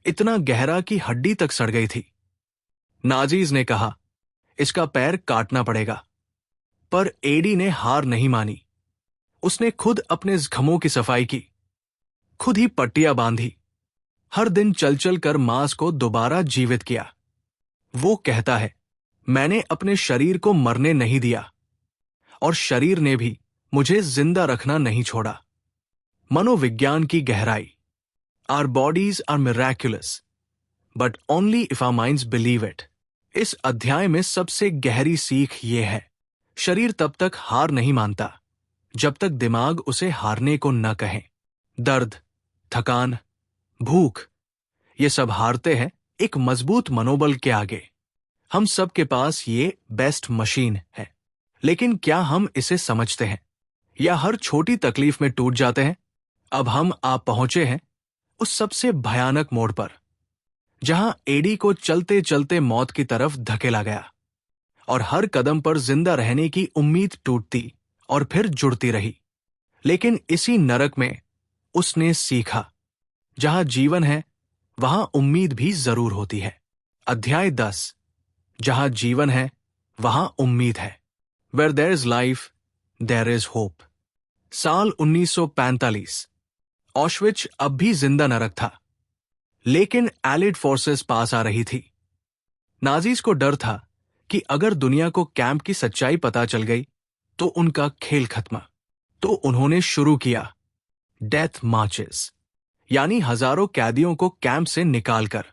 इतना गहरा कि हड्डी तक सड़ गई थी। नाजीज ने कहा, इसका पैर काटना पड़ेगा। पर एडी ने हार नहीं मानी। उसने खुद अपने जख्मों की सफाई की, खुद ही पट्टियां बांधी, हर दिन चल चल कर मांस को दोबारा जीवित किया। वो कहता है, मैंने अपने शरीर को मरने नहीं दिया और शरीर ने भी मुझे जिंदा रखना नहीं छोड़ा। मनोविज्ञान की गहराई। Our bodies are miraculous but only if our minds believe it. इस अध्याय में सबसे गहरी सीख ये है, शरीर तब तक हार नहीं मानता जब तक दिमाग उसे हारने को न कहे। दर्द, थकान, भूख, ये सब हारते हैं एक मजबूत मनोबल के आगे। हम सब के पास ये बेस्ट मशीन है, लेकिन क्या हम इसे समझते हैं या हर छोटी तकलीफ में टूट जाते हैं? अब आप पहुंचे हैं उस सबसे भयानक मोड़ पर जहां एडी को चलते चलते मौत की तरफ धकेला गया और हर कदम पर जिंदा रहने की उम्मीद टूटती और फिर जुड़ती रही। लेकिन इसी नरक में उसने सीखा, जहां जीवन है वहां उम्मीद भी जरूर होती है। अध्याय 10, जहां जीवन है वहां उम्मीद है। Where there is life, there is hope। साल 1945। ऑशविच अब भी जिंदा नरक था, लेकिन एलिड फोर्सेस पास आ रही थी। नाजीज को डर था कि अगर दुनिया को कैंप की सच्चाई पता चल गई तो उनका खेल खत्म। तो उन्होंने शुरू किया डेथ मार्चेस, यानी हजारों कैदियों को कैंप से निकालकर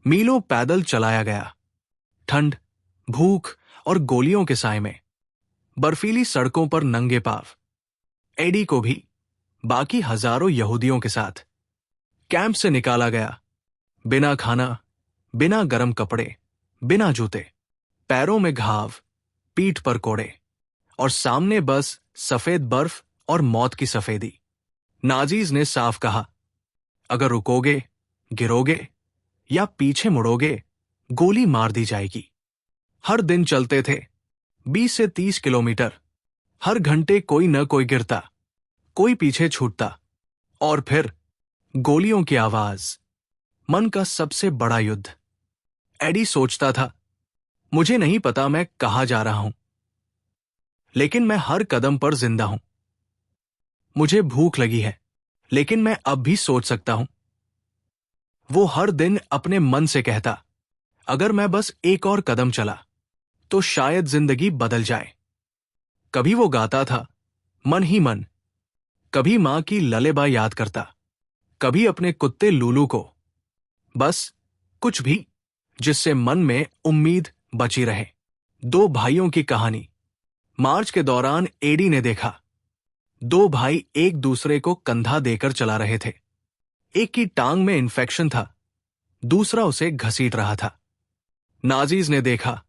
मीलों पैदल चलाया गया। ठंड, भूख और गोलियों के साए में, बर्फीली सड़कों पर नंगे पांव। एडी को भी बाकी हजारों यहूदियों के साथ कैंप से निकाला गया, बिना खाना, बिना गर्म कपड़े, बिना जूते, पैरों में घाव, पीठ पर कोड़े और सामने बस सफेद बर्फ और मौत की सफेदी। नाजीज ने साफ कहा, अगर रुकोगे, गिरोगे या पीछे मुड़ोगे, गोली मार दी जाएगी। हर दिन चलते थे 20 से 30 किलोमीटर। हर घंटे कोई न कोई गिरता, कोई पीछे छूटता और फिर गोलियों की आवाज। मन का सबसे बड़ा युद्ध। एडी सोचता था, मुझे नहीं पता मैं कहां जा रहा हूं, लेकिन मैं हर कदम पर जिंदा हूं। मुझे भूख लगी है, लेकिन मैं अब भी सोच सकता हूं। वो हर दिन अपने मन से कहता, अगर मैं बस एक और कदम चला तो शायद जिंदगी बदल जाए। कभी वो गाता था मन ही मन, कभी मां की ललेबा याद करता, कभी अपने कुत्ते लूलू को। बस कुछ भी जिससे मन में उम्मीद बची रहे। 2 भाइयों की कहानी। मार्च के दौरान एडी ने देखा 2 भाई एक दूसरे को कंधा देकर चला रहे थे। एक की टांग में इन्फेक्शन था, दूसरा उसे घसीट रहा था। नाजीज ने देखा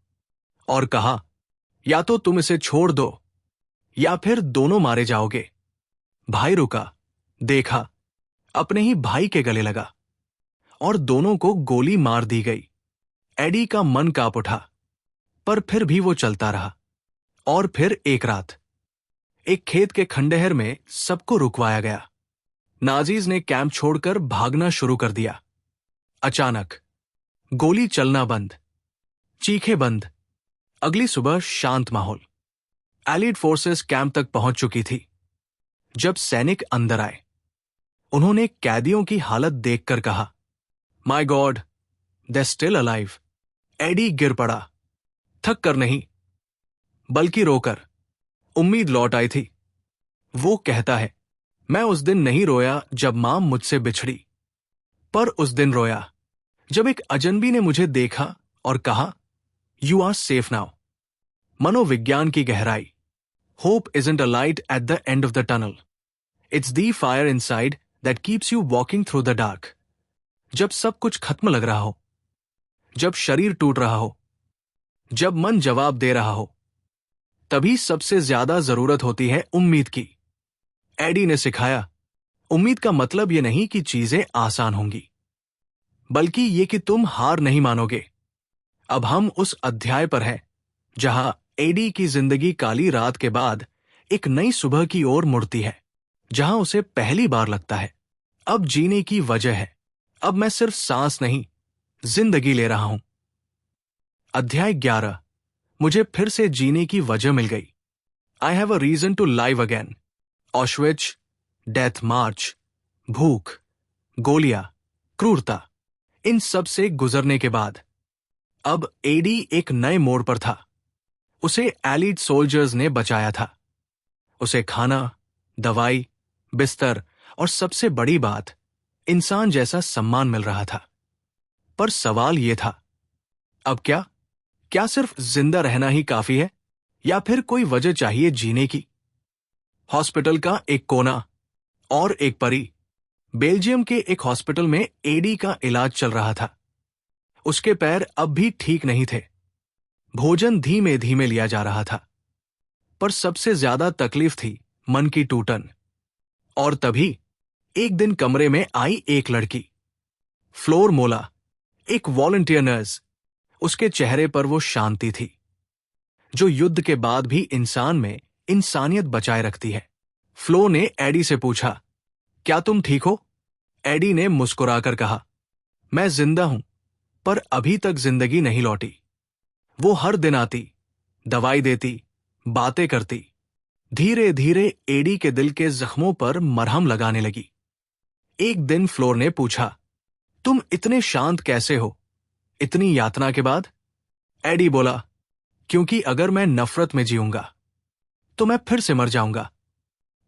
और कहा, या तो तुम इसे छोड़ दो या फिर दोनों मारे जाओगे। भाई रुका, देखा, अपने ही भाई के गले लगा और दोनों को गोली मार दी गई। एडी का मन कांप उठा, पर फिर भी वो चलता रहा। और फिर एक रात एक खेत के खंडहर में सबको रुकवाया गया। नाजीज ने कैंप छोड़कर भागना शुरू कर दिया। अचानक गोली चलना बंद, चीखें बंद। अगली सुबह शांत माहौल। एलिड फोर्सेस कैंप तक पहुंच चुकी थी। जब सैनिक अंदर आए, उन्होंने कैदियों की हालत देखकर कहा, my god, they still alive. Eddie गिर पड़ा, थक कर नहीं बल्कि रोकर। उम्मीद लौट आई थी। वो कहता है, मैं उस दिन नहीं रोया जब मां मुझसे बिछड़ी, पर उस दिन रोया जब एक अजनबी ने मुझे देखा और कहा, यू आर सेफ नाउ। मनोविज्ञान की गहराई। Hope isn't a light at the end of the tunnel, it's the fire inside that keeps you walking through the dark. जब सब कुछ खत्म लग रहा हो, जब शरीर टूट रहा हो, जब मन जवाब दे रहा हो, तभी सबसे ज्यादा जरूरत होती है उम्मीद की। एडी ने सिखाया, उम्मीद का मतलब ये नहीं कि चीजें आसान होंगी, बल्कि ये कि तुम हार नहीं मानोगे। अब हम उस अध्याय पर हैं जहां एडी की जिंदगी काली रात के बाद एक नई सुबह की ओर मुड़ती है, जहां उसे पहली बार लगता है अब जीने की वजह है, अब मैं सिर्फ सांस नहीं, जिंदगी ले रहा हूं। अध्याय 11, मुझे फिर से जीने की वजह मिल गई। I have a reason to live again. ऑशविच, डेथ मार्च, भूख, गोलियां, क्रूरता, इन सब से गुजरने के बाद अब एडी एक नए मोड़ पर था। उसे एलिड सोल्जर्स ने बचाया था। उसे खाना, दवाई, बिस्तर और सबसे बड़ी बात, इंसान जैसा सम्मान मिल रहा था। पर सवाल यह था, अब क्या? क्या सिर्फ जिंदा रहना ही काफी है या फिर कोई वजह चाहिए जीने की? हॉस्पिटल का एक कोना और एक परी। बेल्जियम के एक हॉस्पिटल में एडी का इलाज चल रहा था। उसके पैर अब भी ठीक नहीं थे। भोजन धीमे धीमे लिया जा रहा था। पर सबसे ज्यादा तकलीफ थी मन की टूटन। और तभी एक दिन कमरे में आई एक लड़की, फ्लोर मोला, एक वॉलंटियर नर्स। उसके चेहरे पर वो शांति थी जो युद्ध के बाद भी इंसान में इंसानियत बचाए रखती है। फ्लो ने एडी से पूछा, क्या तुम ठीक हो? एडी ने मुस्कुराकर कहा, मैं जिंदा हूं, पर अभी तक जिंदगी नहीं लौटी। वो हर दिन आती, दवाई देती, बातें करती। धीरे धीरे एडी के दिल के जख्मों पर मरहम लगाने लगी। एक दिन फ्लोर ने पूछा, तुम इतने शांत कैसे हो इतनी यातना के बाद? एडी बोला, क्योंकि अगर मैं नफरत में जीऊंगा तो मैं फिर से मर जाऊंगा।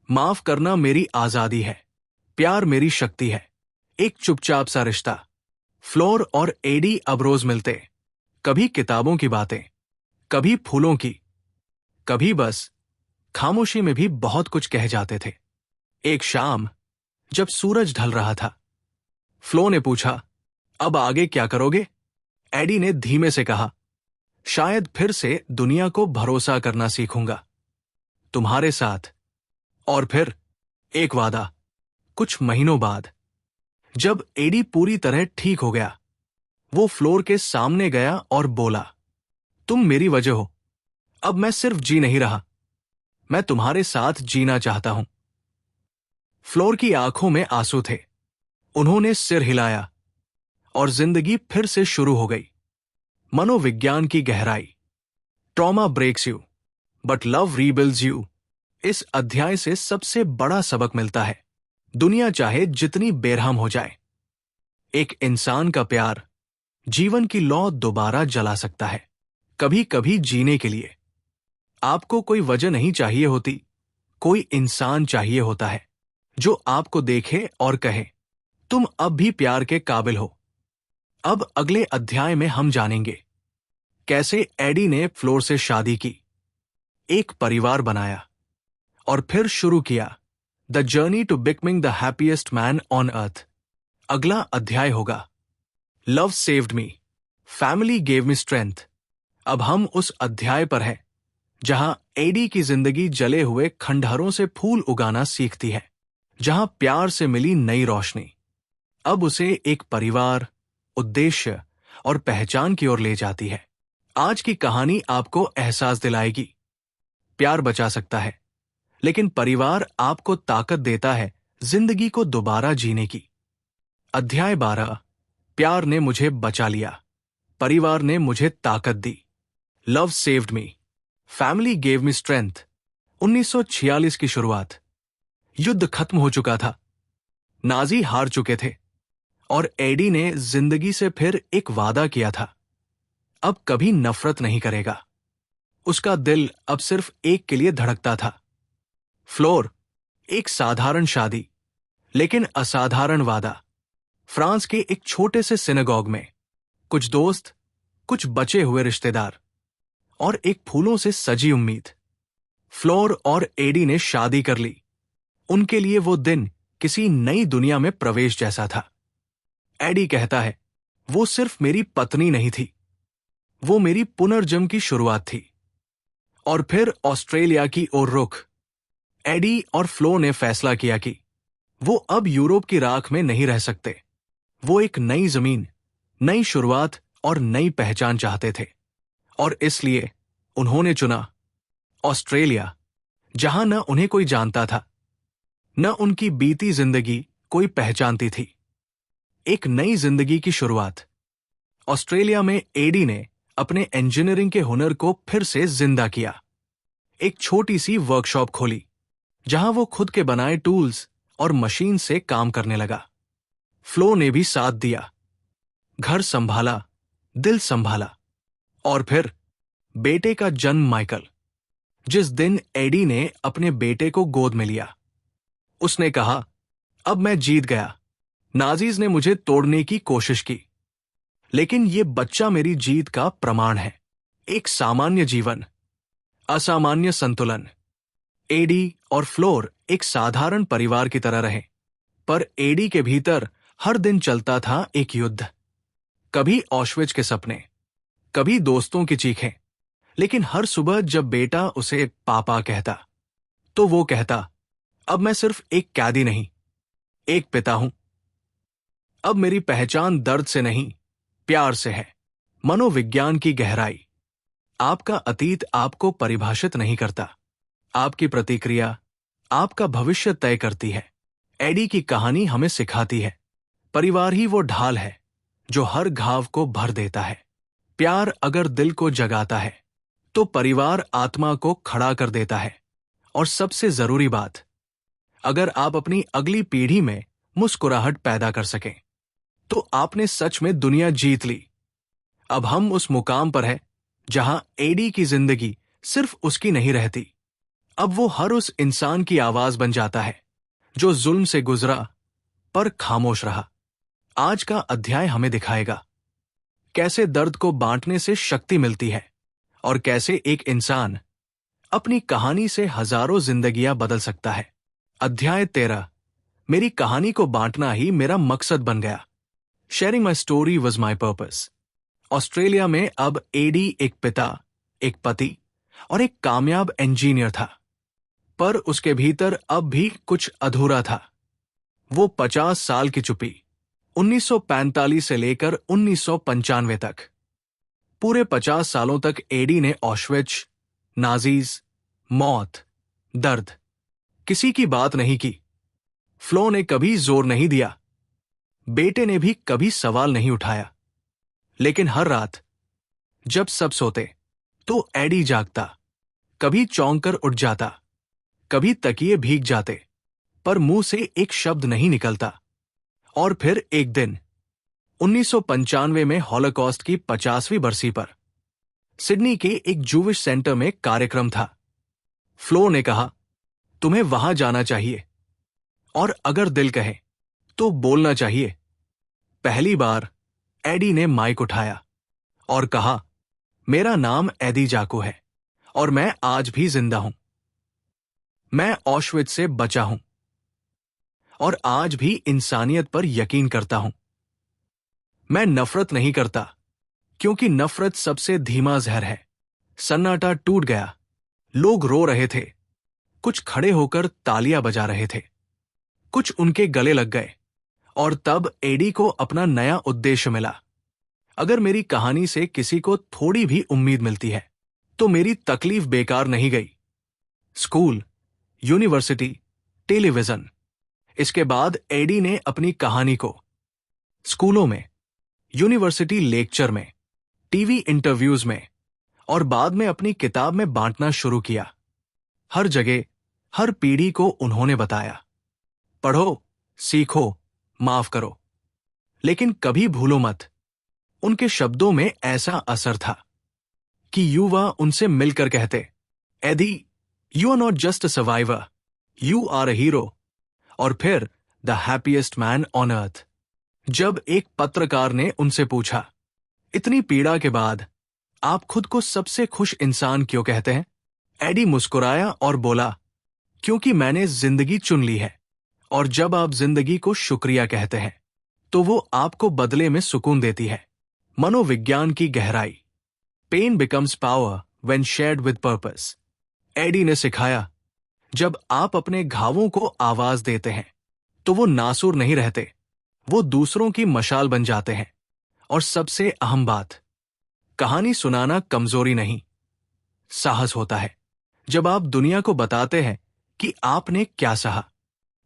माफ करना मेरी आजादी है, प्यार मेरी शक्ति है, एक चुपचाप सा रिश्ता। फ्लोर और एडी अब रोज मिलते, कभी किताबों की बातें, कभी फूलों की, कभी बस खामोशी में भी बहुत कुछ कह जाते थे। एक शाम जब सूरज ढल रहा था, फ्लो ने पूछा, अब आगे क्या करोगे? एडी ने धीमे से कहा, शायद फिर से दुनिया को भरोसा करना सीखूंगा, तुम्हारे साथ। और फिर एक वादा। कुछ महीनों बाद जब एडी पूरी तरह ठीक हो गया, वो फ्लोर के सामने गया और बोला, तुम मेरी वजह हो। अब मैं सिर्फ जी नहीं रहा, मैं तुम्हारे साथ जीना चाहता हूं। फ्लोर की आंखों में आंसू थे। उन्होंने सिर हिलाया और जिंदगी फिर से शुरू हो गई। मनोविज्ञान की गहराई। Trauma breaks you but love rebuilds you. इस अध्याय से सबसे बड़ा सबक मिलता है, दुनिया चाहे जितनी बेरहम हो जाए, एक इंसान का प्यार जीवन की लौ दोबारा जला सकता है। कभी कभी जीने के लिए आपको कोई वजह नहीं चाहिए होती, कोई इंसान चाहिए होता है जो आपको देखे और कहे, तुम अब भी प्यार के काबिल हो। अब अगले अध्याय में हम जानेंगे कैसे एडी ने फ्लोर से शादी की, एक परिवार बनाया और फिर शुरू किया the journey to becoming the happiest man on earth. अगला अध्याय होगा love saved me, family gave me strength. अब हम उस अध्याय पर हैं जहां एडी की जिंदगी जले हुए खंडहरों से फूल उगाना सीखती है, जहां प्यार से मिली नई रोशनी अब उसे एक परिवार, उद्देश्य और पहचान की ओर ले जाती है। आज की कहानी आपको एहसास दिलाएगी, प्यार बचा सकता है, लेकिन परिवार आपको ताकत देता है जिंदगी को दोबारा जीने की। अध्याय 12, प्यार ने मुझे बचा लिया, परिवार ने मुझे ताकत दी। Love saved me, family gave me strength. 1946 की शुरुआत। युद्ध खत्म हो चुका था, नाजी हार चुके थे और एडी ने जिंदगी से फिर एक वादा किया था, अब कभी नफरत नहीं करेगा। उसका दिल अब सिर्फ एक के लिए धड़कता था, फ्लोर। एक साधारण शादी, लेकिन असाधारण वादा। फ्रांस के एक छोटे से सिनेगॉग में, कुछ दोस्त, कुछ बचे हुए रिश्तेदार और एक फूलों से सजी उम्मीद। फ्लोर और एडी ने शादी कर ली। उनके लिए वो दिन किसी नई दुनिया में प्रवेश जैसा था। एडी कहता है, वो सिर्फ मेरी पत्नी नहीं थी, वो मेरी पुनर्जन्म की शुरुआत थी। और फिर ऑस्ट्रेलिया की ओर रुख। एडी और फ्लो ने फैसला किया कि वो अब यूरोप की राख में नहीं रह सकते। वो एक नई जमीन, नई शुरुआत और नई पहचान चाहते थे, और इसलिए उन्होंने चुना ऑस्ट्रेलिया, जहां न उन्हें कोई जानता था, न उनकी बीती जिंदगी कोई पहचानती थी। एक नई जिंदगी की शुरुआत। ऑस्ट्रेलिया में एडी ने अपने इंजीनियरिंग के हुनर को फिर से जिंदा किया। एक छोटी सी वर्कशॉप खोली, जहां वो खुद के बनाए टूल्स और मशीन से काम करने लगा। फ्लो ने भी साथ दिया, घर संभाला, दिल संभाला, और फिर बेटे का जन्म माइकल। जिस दिन एडी ने अपने बेटे को गोद में लिया, उसने कहा, अब मैं जीत गया। नाजीज ने मुझे तोड़ने की कोशिश की, लेकिन ये बच्चा मेरी जीत का प्रमाण है। एक सामान्य जीवन, असामान्य संतुलन। एडी और फ्लोर एक साधारण परिवार की तरह रहे, पर एडी के भीतर हर दिन चलता था एक युद्ध। कभी ऑश्विच के सपने, कभी दोस्तों की चीखें, लेकिन हर सुबह जब बेटा उसे पापा कहता, तो वो कहता, अब मैं सिर्फ एक कैदी नहीं, एक पिता हूं। अब मेरी पहचान दर्द से नहीं, प्यार से है। मनोविज्ञान की गहराई। आपका अतीत आपको परिभाषित नहीं करता, आपकी प्रतिक्रिया आपका भविष्य तय करती है। एडी की कहानी हमें सिखाती है, परिवार ही वो ढाल है जो हर घाव को भर देता है। प्यार अगर दिल को जगाता है, तो परिवार आत्मा को खड़ा कर देता है। और सबसे जरूरी बात, अगर आप अपनी अगली पीढ़ी में मुस्कुराहट पैदा कर सकें, तो आपने सच में दुनिया जीत ली। अब हम उस मुकाम पर हैं जहां एडी की जिंदगी सिर्फ उसकी नहीं रहती। अब वो हर उस इंसान की आवाज बन जाता है जो जुल्म से गुजरा पर खामोश रहा। आज का अध्याय हमें दिखाएगा कैसे दर्द को बांटने से शक्ति मिलती है, और कैसे एक इंसान अपनी कहानी से हजारों जिंदगियां बदल सकता है। अध्याय 13। मेरी कहानी को बांटना ही मेरा मकसद बन गया। Sharing my story was my purpose. Australia में अब एडी एक पिता, एक पति और एक कामयाब इंजीनियर था, पर उसके भीतर अब भी कुछ अधूरा था। वो 50 साल की चुप्पी, 1945 से लेकर 1995 तक। पूरे 50 सालों तक एडी ने ऑश्विच, नाजीज, मौत, दर्द, किसी की बात नहीं की। फ्लो ने कभी जोर नहीं दिया, बेटे ने भी कभी सवाल नहीं उठाया। लेकिन हर रात जब सब सोते, तो एडी जागता, कभी चौंक कर उठ जाता, कभी तकिए भीग जाते, पर मुंह से एक शब्द नहीं निकलता। और फिर एक दिन 1995 में हॉलोकॉस्ट की 50वीं बरसी पर सिडनी के एक जूविश सेंटर में कार्यक्रम था। फ्लो ने कहा, तुम्हें वहां जाना चाहिए, और अगर दिल कहे तो बोलना चाहिए। पहली बार एडी ने माइक उठाया और कहा, मेरा नाम एडी जाको है, और मैं आज भी जिंदा हूं। मैं ऑश्विच से बचा हूं, और आज भी इंसानियत पर यकीन करता हूं। मैं नफरत नहीं करता, क्योंकि नफरत सबसे धीमा जहर है। सन्नाटा टूट गया, लोग रो रहे थे, कुछ खड़े होकर तालियां बजा रहे थे, कुछ उनके गले लग गए। और तब एडी को अपना नया उद्देश्य मिला। अगर मेरी कहानी से किसी को थोड़ी भी उम्मीद मिलती है, तो मेरी तकलीफ बेकार नहीं गई। School, university, television. इसके बाद एडी ने अपनी कहानी को स्कूलों में, यूनिवर्सिटी लेक्चर में, टीवी इंटरव्यूज में, और बाद में अपनी किताब में बांटना शुरू किया। हर जगह, हर पीढ़ी को उन्होंने बताया, पढ़ो, सीखो, माफ करो, लेकिन कभी भूलो मत। उनके शब्दों में ऐसा असर था कि युवा उनसे मिलकर कहते, Eddie, you are not just a survivor, you are a hero. और फिर the happiest man on earth. जब एक पत्रकार ने उनसे पूछा, इतनी पीड़ा के बाद आप खुद को सबसे खुश इंसान क्यों कहते हैं? एडी मुस्कुराया और बोला, क्योंकि मैंने जिंदगी चुन ली है, और जब आप जिंदगी को शुक्रिया कहते हैं, तो वो आपको बदले में सुकून देती है। मनोविज्ञान की गहराई। Pain becomes power when shared with purpose. Eddie ने सिखाया, जब आप अपने घावों को आवाज देते हैं तो वो नासुर नहीं रहते, वो दूसरों की मशाल बन जाते हैं। और सबसे अहम बात, कहानी सुनाना कमजोरी नहीं, साहस होता है। जब आप दुनिया को बताते हैं कि आपने क्या सहा,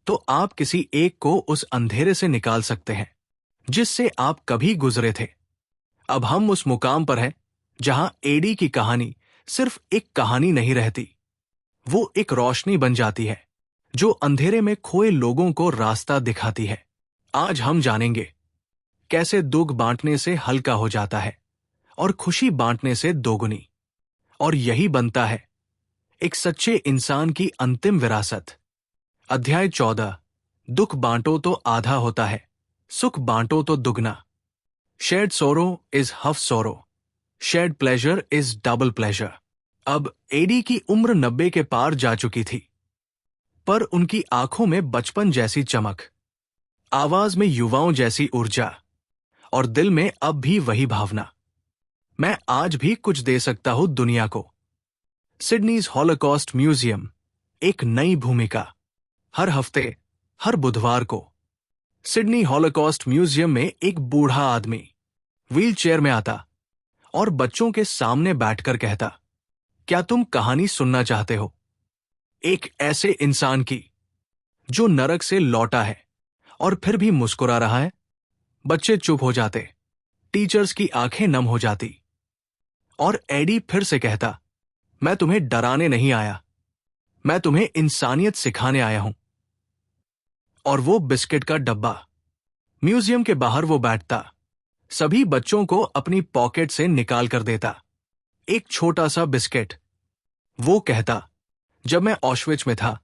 तो आप किसी एक को उस अंधेरे से निकाल सकते हैं जिससे आप कभी गुजरे थे। अब हम उस मुकाम पर हैं जहां एडी की कहानी सिर्फ एक कहानी नहीं रहती, वो एक रोशनी बन जाती है जो अंधेरे में खोए लोगों को रास्ता दिखाती है। आज हम जानेंगे कैसे दुख बांटने से हल्का हो जाता है और खुशी बांटने से दोगुनी। और यही बनता है एक सच्चे इंसान की अंतिम विरासत। अध्याय 14, दुख बांटो तो आधा होता है, सुख बांटो तो दुगना। शेयर्ड सोरो इज हाफ सोरो, shared pleasure is double pleasure. अब एडी की उम्र 90 के पार जा चुकी थी, पर उनकी आंखों में बचपन जैसी चमक, आवाज में युवाओं जैसी ऊर्जा और दिल में अब भी वही भावना, मैं आज भी कुछ दे सकता हूं दुनिया को। सिडनीज हॉलोकॉस्ट म्यूजियम, एक नई भूमिका। हर हफ्ते, हर बुधवार को सिडनी हॉलोकॉस्ट म्यूजियम में एक बूढ़ा आदमी व्हीलचेयर में आता और बच्चों के सामने बैठकर कहता, क्या तुम कहानी सुनना चाहते हो? एक ऐसे इंसान की जो नरक से लौटा है और फिर भी मुस्कुरा रहा है। बच्चे चुप हो जाते, टीचर्स की आंखें नम हो जाती और एडी फिर से कहता, मैं तुम्हें डराने नहीं आया, मैं तुम्हें इंसानियत सिखाने आया हूं। और वो बिस्किट का डब्बा, म्यूजियम के बाहर वो बैठता, सभी बच्चों को अपनी पॉकेट से निकाल कर देता एक छोटा सा बिस्किट। वो कहता, जब मैं ऑशविच में था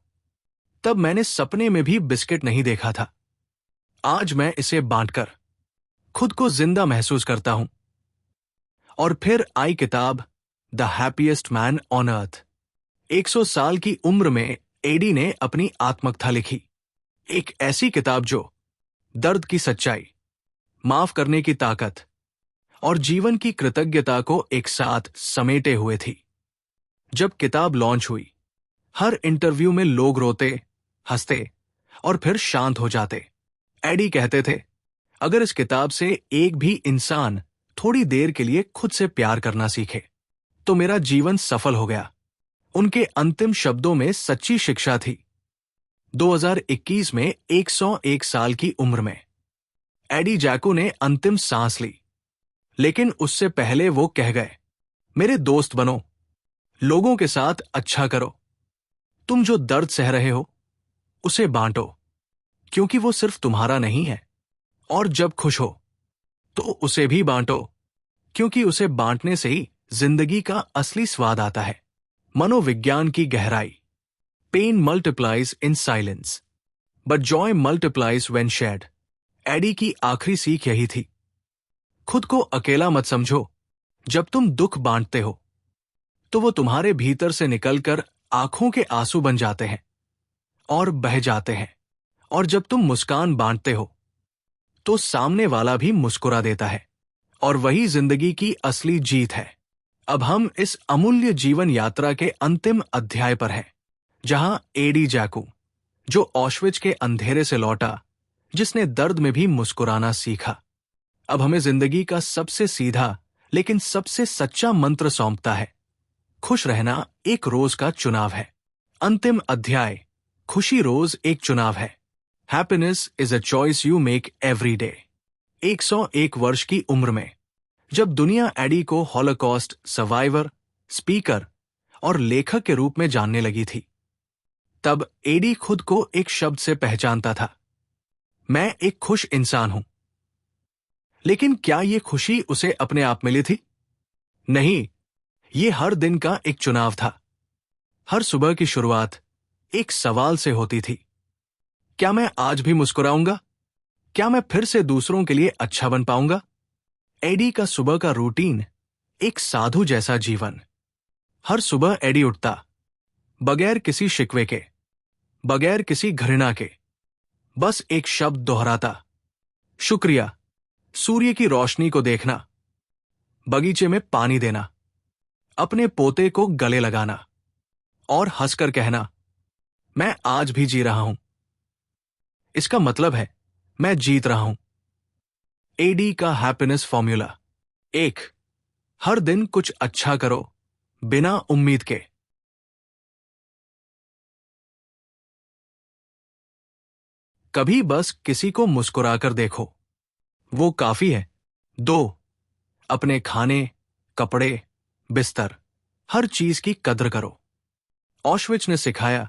तब मैंने सपने में भी बिस्किट नहीं देखा था, आज मैं इसे बांटकर खुद को जिंदा महसूस करता हूं। और फिर आई किताब द हैप्पीएस्ट मैन ऑन अर्थ। 100 साल की उम्र में एडी ने अपनी आत्मकथा लिखी, एक ऐसी किताब जो दर्द की सच्चाई, माफ करने की ताकत और जीवन की कृतज्ञता को एक साथ समेटे हुए थी। जब किताब लॉन्च हुई, हर इंटरव्यू में लोग रोते, हंसते और फिर शांत हो जाते। एडी कहते थे, अगर इस किताब से एक भी इंसान थोड़ी देर के लिए खुद से प्यार करना सीखे तो मेरा जीवन सफल हो गया। उनके अंतिम शब्दों में सच्ची शिक्षा थी। 2021 में 101 साल की उम्र में एडी जैकू ने अंतिम सांस ली, लेकिन उससे पहले वो कह गए, मेरे दोस्त बनो, लोगों के साथ अच्छा करो, तुम जो दर्द सह रहे हो उसे बांटो, क्योंकि वो सिर्फ तुम्हारा नहीं है। और जब खुश हो तो उसे भी बांटो, क्योंकि उसे बांटने से ही जिंदगी का असली स्वाद आता है। मनोविज्ञान की गहराई, pain multiplies in silence but joy multiplies when shared. Eddie की आखिरी सीख यही थी, खुद को अकेला मत समझो। जब तुम दुख बांटते हो तो वो तुम्हारे भीतर से निकलकर आंखों के आंसू बन जाते हैं और बह जाते हैं। और जब तुम मुस्कान बांटते हो तो सामने वाला भी मुस्कुरा देता है, और वही जिंदगी की असली जीत है। अब हम इस अमूल्य जीवन यात्रा के अंतिम अध्याय पर हैं, जहां एडी जैकू, जो ऑशविच के अंधेरे से लौटा, जिसने दर्द में भी मुस्कुराना सीखा, अब हमें जिंदगी का सबसे सीधा लेकिन सबसे सच्चा मंत्र सौंपता है, खुश रहना एक रोज का चुनाव है। अंतिम अध्याय, खुशी रोज एक चुनाव है। Happiness is a choice you make every day. 101 वर्ष की उम्र में जब दुनिया एडी को हॉलोकॉस्ट सर्वाइवर, स्पीकर और लेखक के रूप में जानने लगी थी, तब एडी खुद को एक शब्द से पहचानता था, मैं एक खुश इंसान हूं। लेकिन क्या यह खुशी उसे अपने आप मिली थी? नहीं, ये हर दिन का एक चुनाव था। हर सुबह की शुरुआत एक सवाल से होती थी, क्या मैं आज भी मुस्कुराऊंगा? क्या मैं फिर से दूसरों के लिए अच्छा बन पाऊंगा? एडी का सुबह का रूटीन, एक साधु जैसा जीवन। हर सुबह एडी उठता, बगैर किसी शिकवे के, बगैर किसी घृणा के, बस एक शब्द दोहराता, शुक्रिया। सूर्य की रोशनी को देखना, बगीचे में पानी देना, अपने पोते को गले लगाना और हंसकर कहना, मैं आज भी जी रहा हूं। इसका मतलब है मैं जीत रहा हूं। एडी का हैप्पीनेस फॉर्मूला। 1, हर दिन कुछ अच्छा करो बिना उम्मीद के। कभी बस किसी को मुस्कुराकर देखो, वो काफी है। 2, अपने खाने, कपड़े, बिस्तर, हर चीज की कद्र करो। ऑशविच ने सिखाया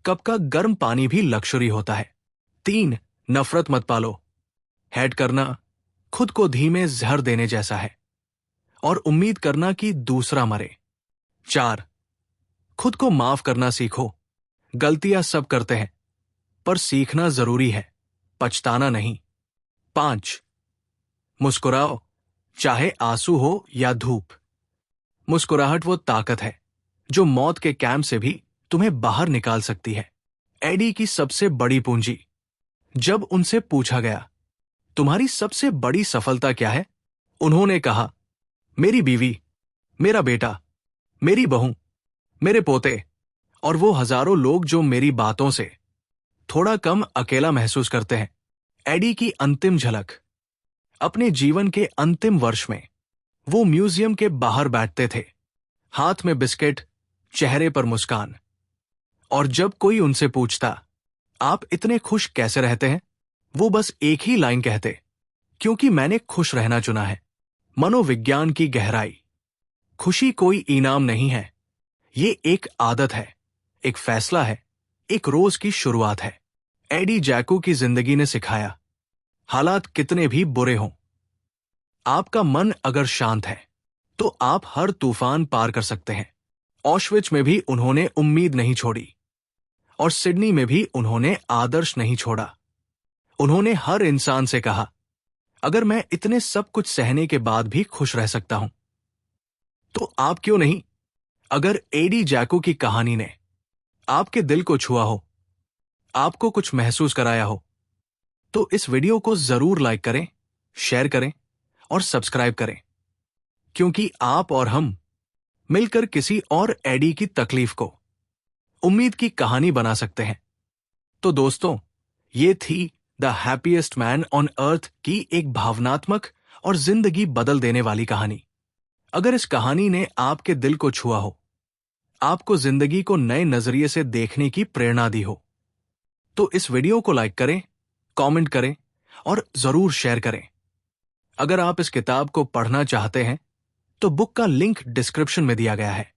कप का गर्म पानी भी लक्जरी होता है। 3, नफरत मत पालो। हेड करना खुद को धीमे जहर देने जैसा है और उम्मीद करना कि दूसरा मरे। 4, खुद को माफ करना सीखो। गलतियां सब करते हैं, पर सीखना जरूरी है, पछताना नहीं। 5, मुस्कुराओ, चाहे आंसू हो या धूप। मुस्कुराहट वो ताकत है जो मौत के कैंप से भी तुम्हें बाहर निकाल सकती है। एडी की सबसे बड़ी पूंजी। जब उनसे पूछा गया, तुम्हारी सबसे बड़ी सफलता क्या है, उन्होंने कहा, मेरी बीवी, मेरा बेटा, मेरी बहू, मेरे पोते और वो हजारों लोग जो मेरी बातों से थोड़ा कम अकेला महसूस करते हैं। एडी की अंतिम झलक। अपने जीवन के अंतिम वर्ष में वो म्यूजियम के बाहर बैठते थे, हाथ में बिस्किट, चेहरे पर मुस्कान। और जब कोई उनसे पूछता, आप इतने खुश कैसे रहते हैं, वो बस एक ही लाइन कहते, क्योंकि मैंने खुश रहना चुना है। मनोविज्ञान की गहराई। खुशी कोई इनाम नहीं है, ये एक आदत है, एक फैसला है, एक रोज की शुरुआत है। एडी जैको की जिंदगी ने सिखाया, हालात कितने भी बुरे हों, आपका मन अगर शांत है तो आप हर तूफान पार कर सकते हैं। ऑशविच में भी उन्होंने उम्मीद नहीं छोड़ी और सिडनी में भी उन्होंने आदर्श नहीं छोड़ा। उन्होंने हर इंसान से कहा, अगर मैं इतने सब कुछ सहने के बाद भी खुश रह सकता हूं तो आप क्यों नहीं। अगर एडी जैको की कहानी ने आपके दिल को छुआ हो, आपको कुछ महसूस कराया हो, तो इस वीडियो को जरूर लाइक करें, शेयर करें और सब्सक्राइब करें, क्योंकि आप और हम मिलकर किसी और एडी की तकलीफ को उम्मीद की कहानी बना सकते हैं। तो दोस्तों, ये थी द हैप्पीएस्ट मैन ऑन अर्थ की एक भावनात्मक और जिंदगी बदल देने वाली कहानी। अगर इस कहानी ने आपके दिल को छुआ हो, आपको जिंदगी को नए नजरिए से देखने की प्रेरणा दी हो, तो इस वीडियो को लाइक करें, कमेंट करें और जरूर शेयर करें। अगर आप इस किताब को पढ़ना चाहते हैं तो बुक का लिंक डिस्क्रिप्शन में दिया गया है।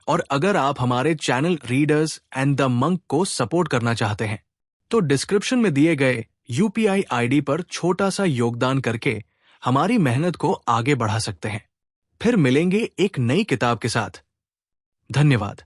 और अगर आप हमारे channel readers and the monk को सपोर्ट करना चाहते हैं तो डिस्क्रिप्शन में दिए गए यूपीआई आईडी पर छोटा सा योगदान करके हमारी मेहनत को आगे बढ़ा सकते हैं। फिर मिलेंगे एक नई किताब के साथ। धन्यवाद।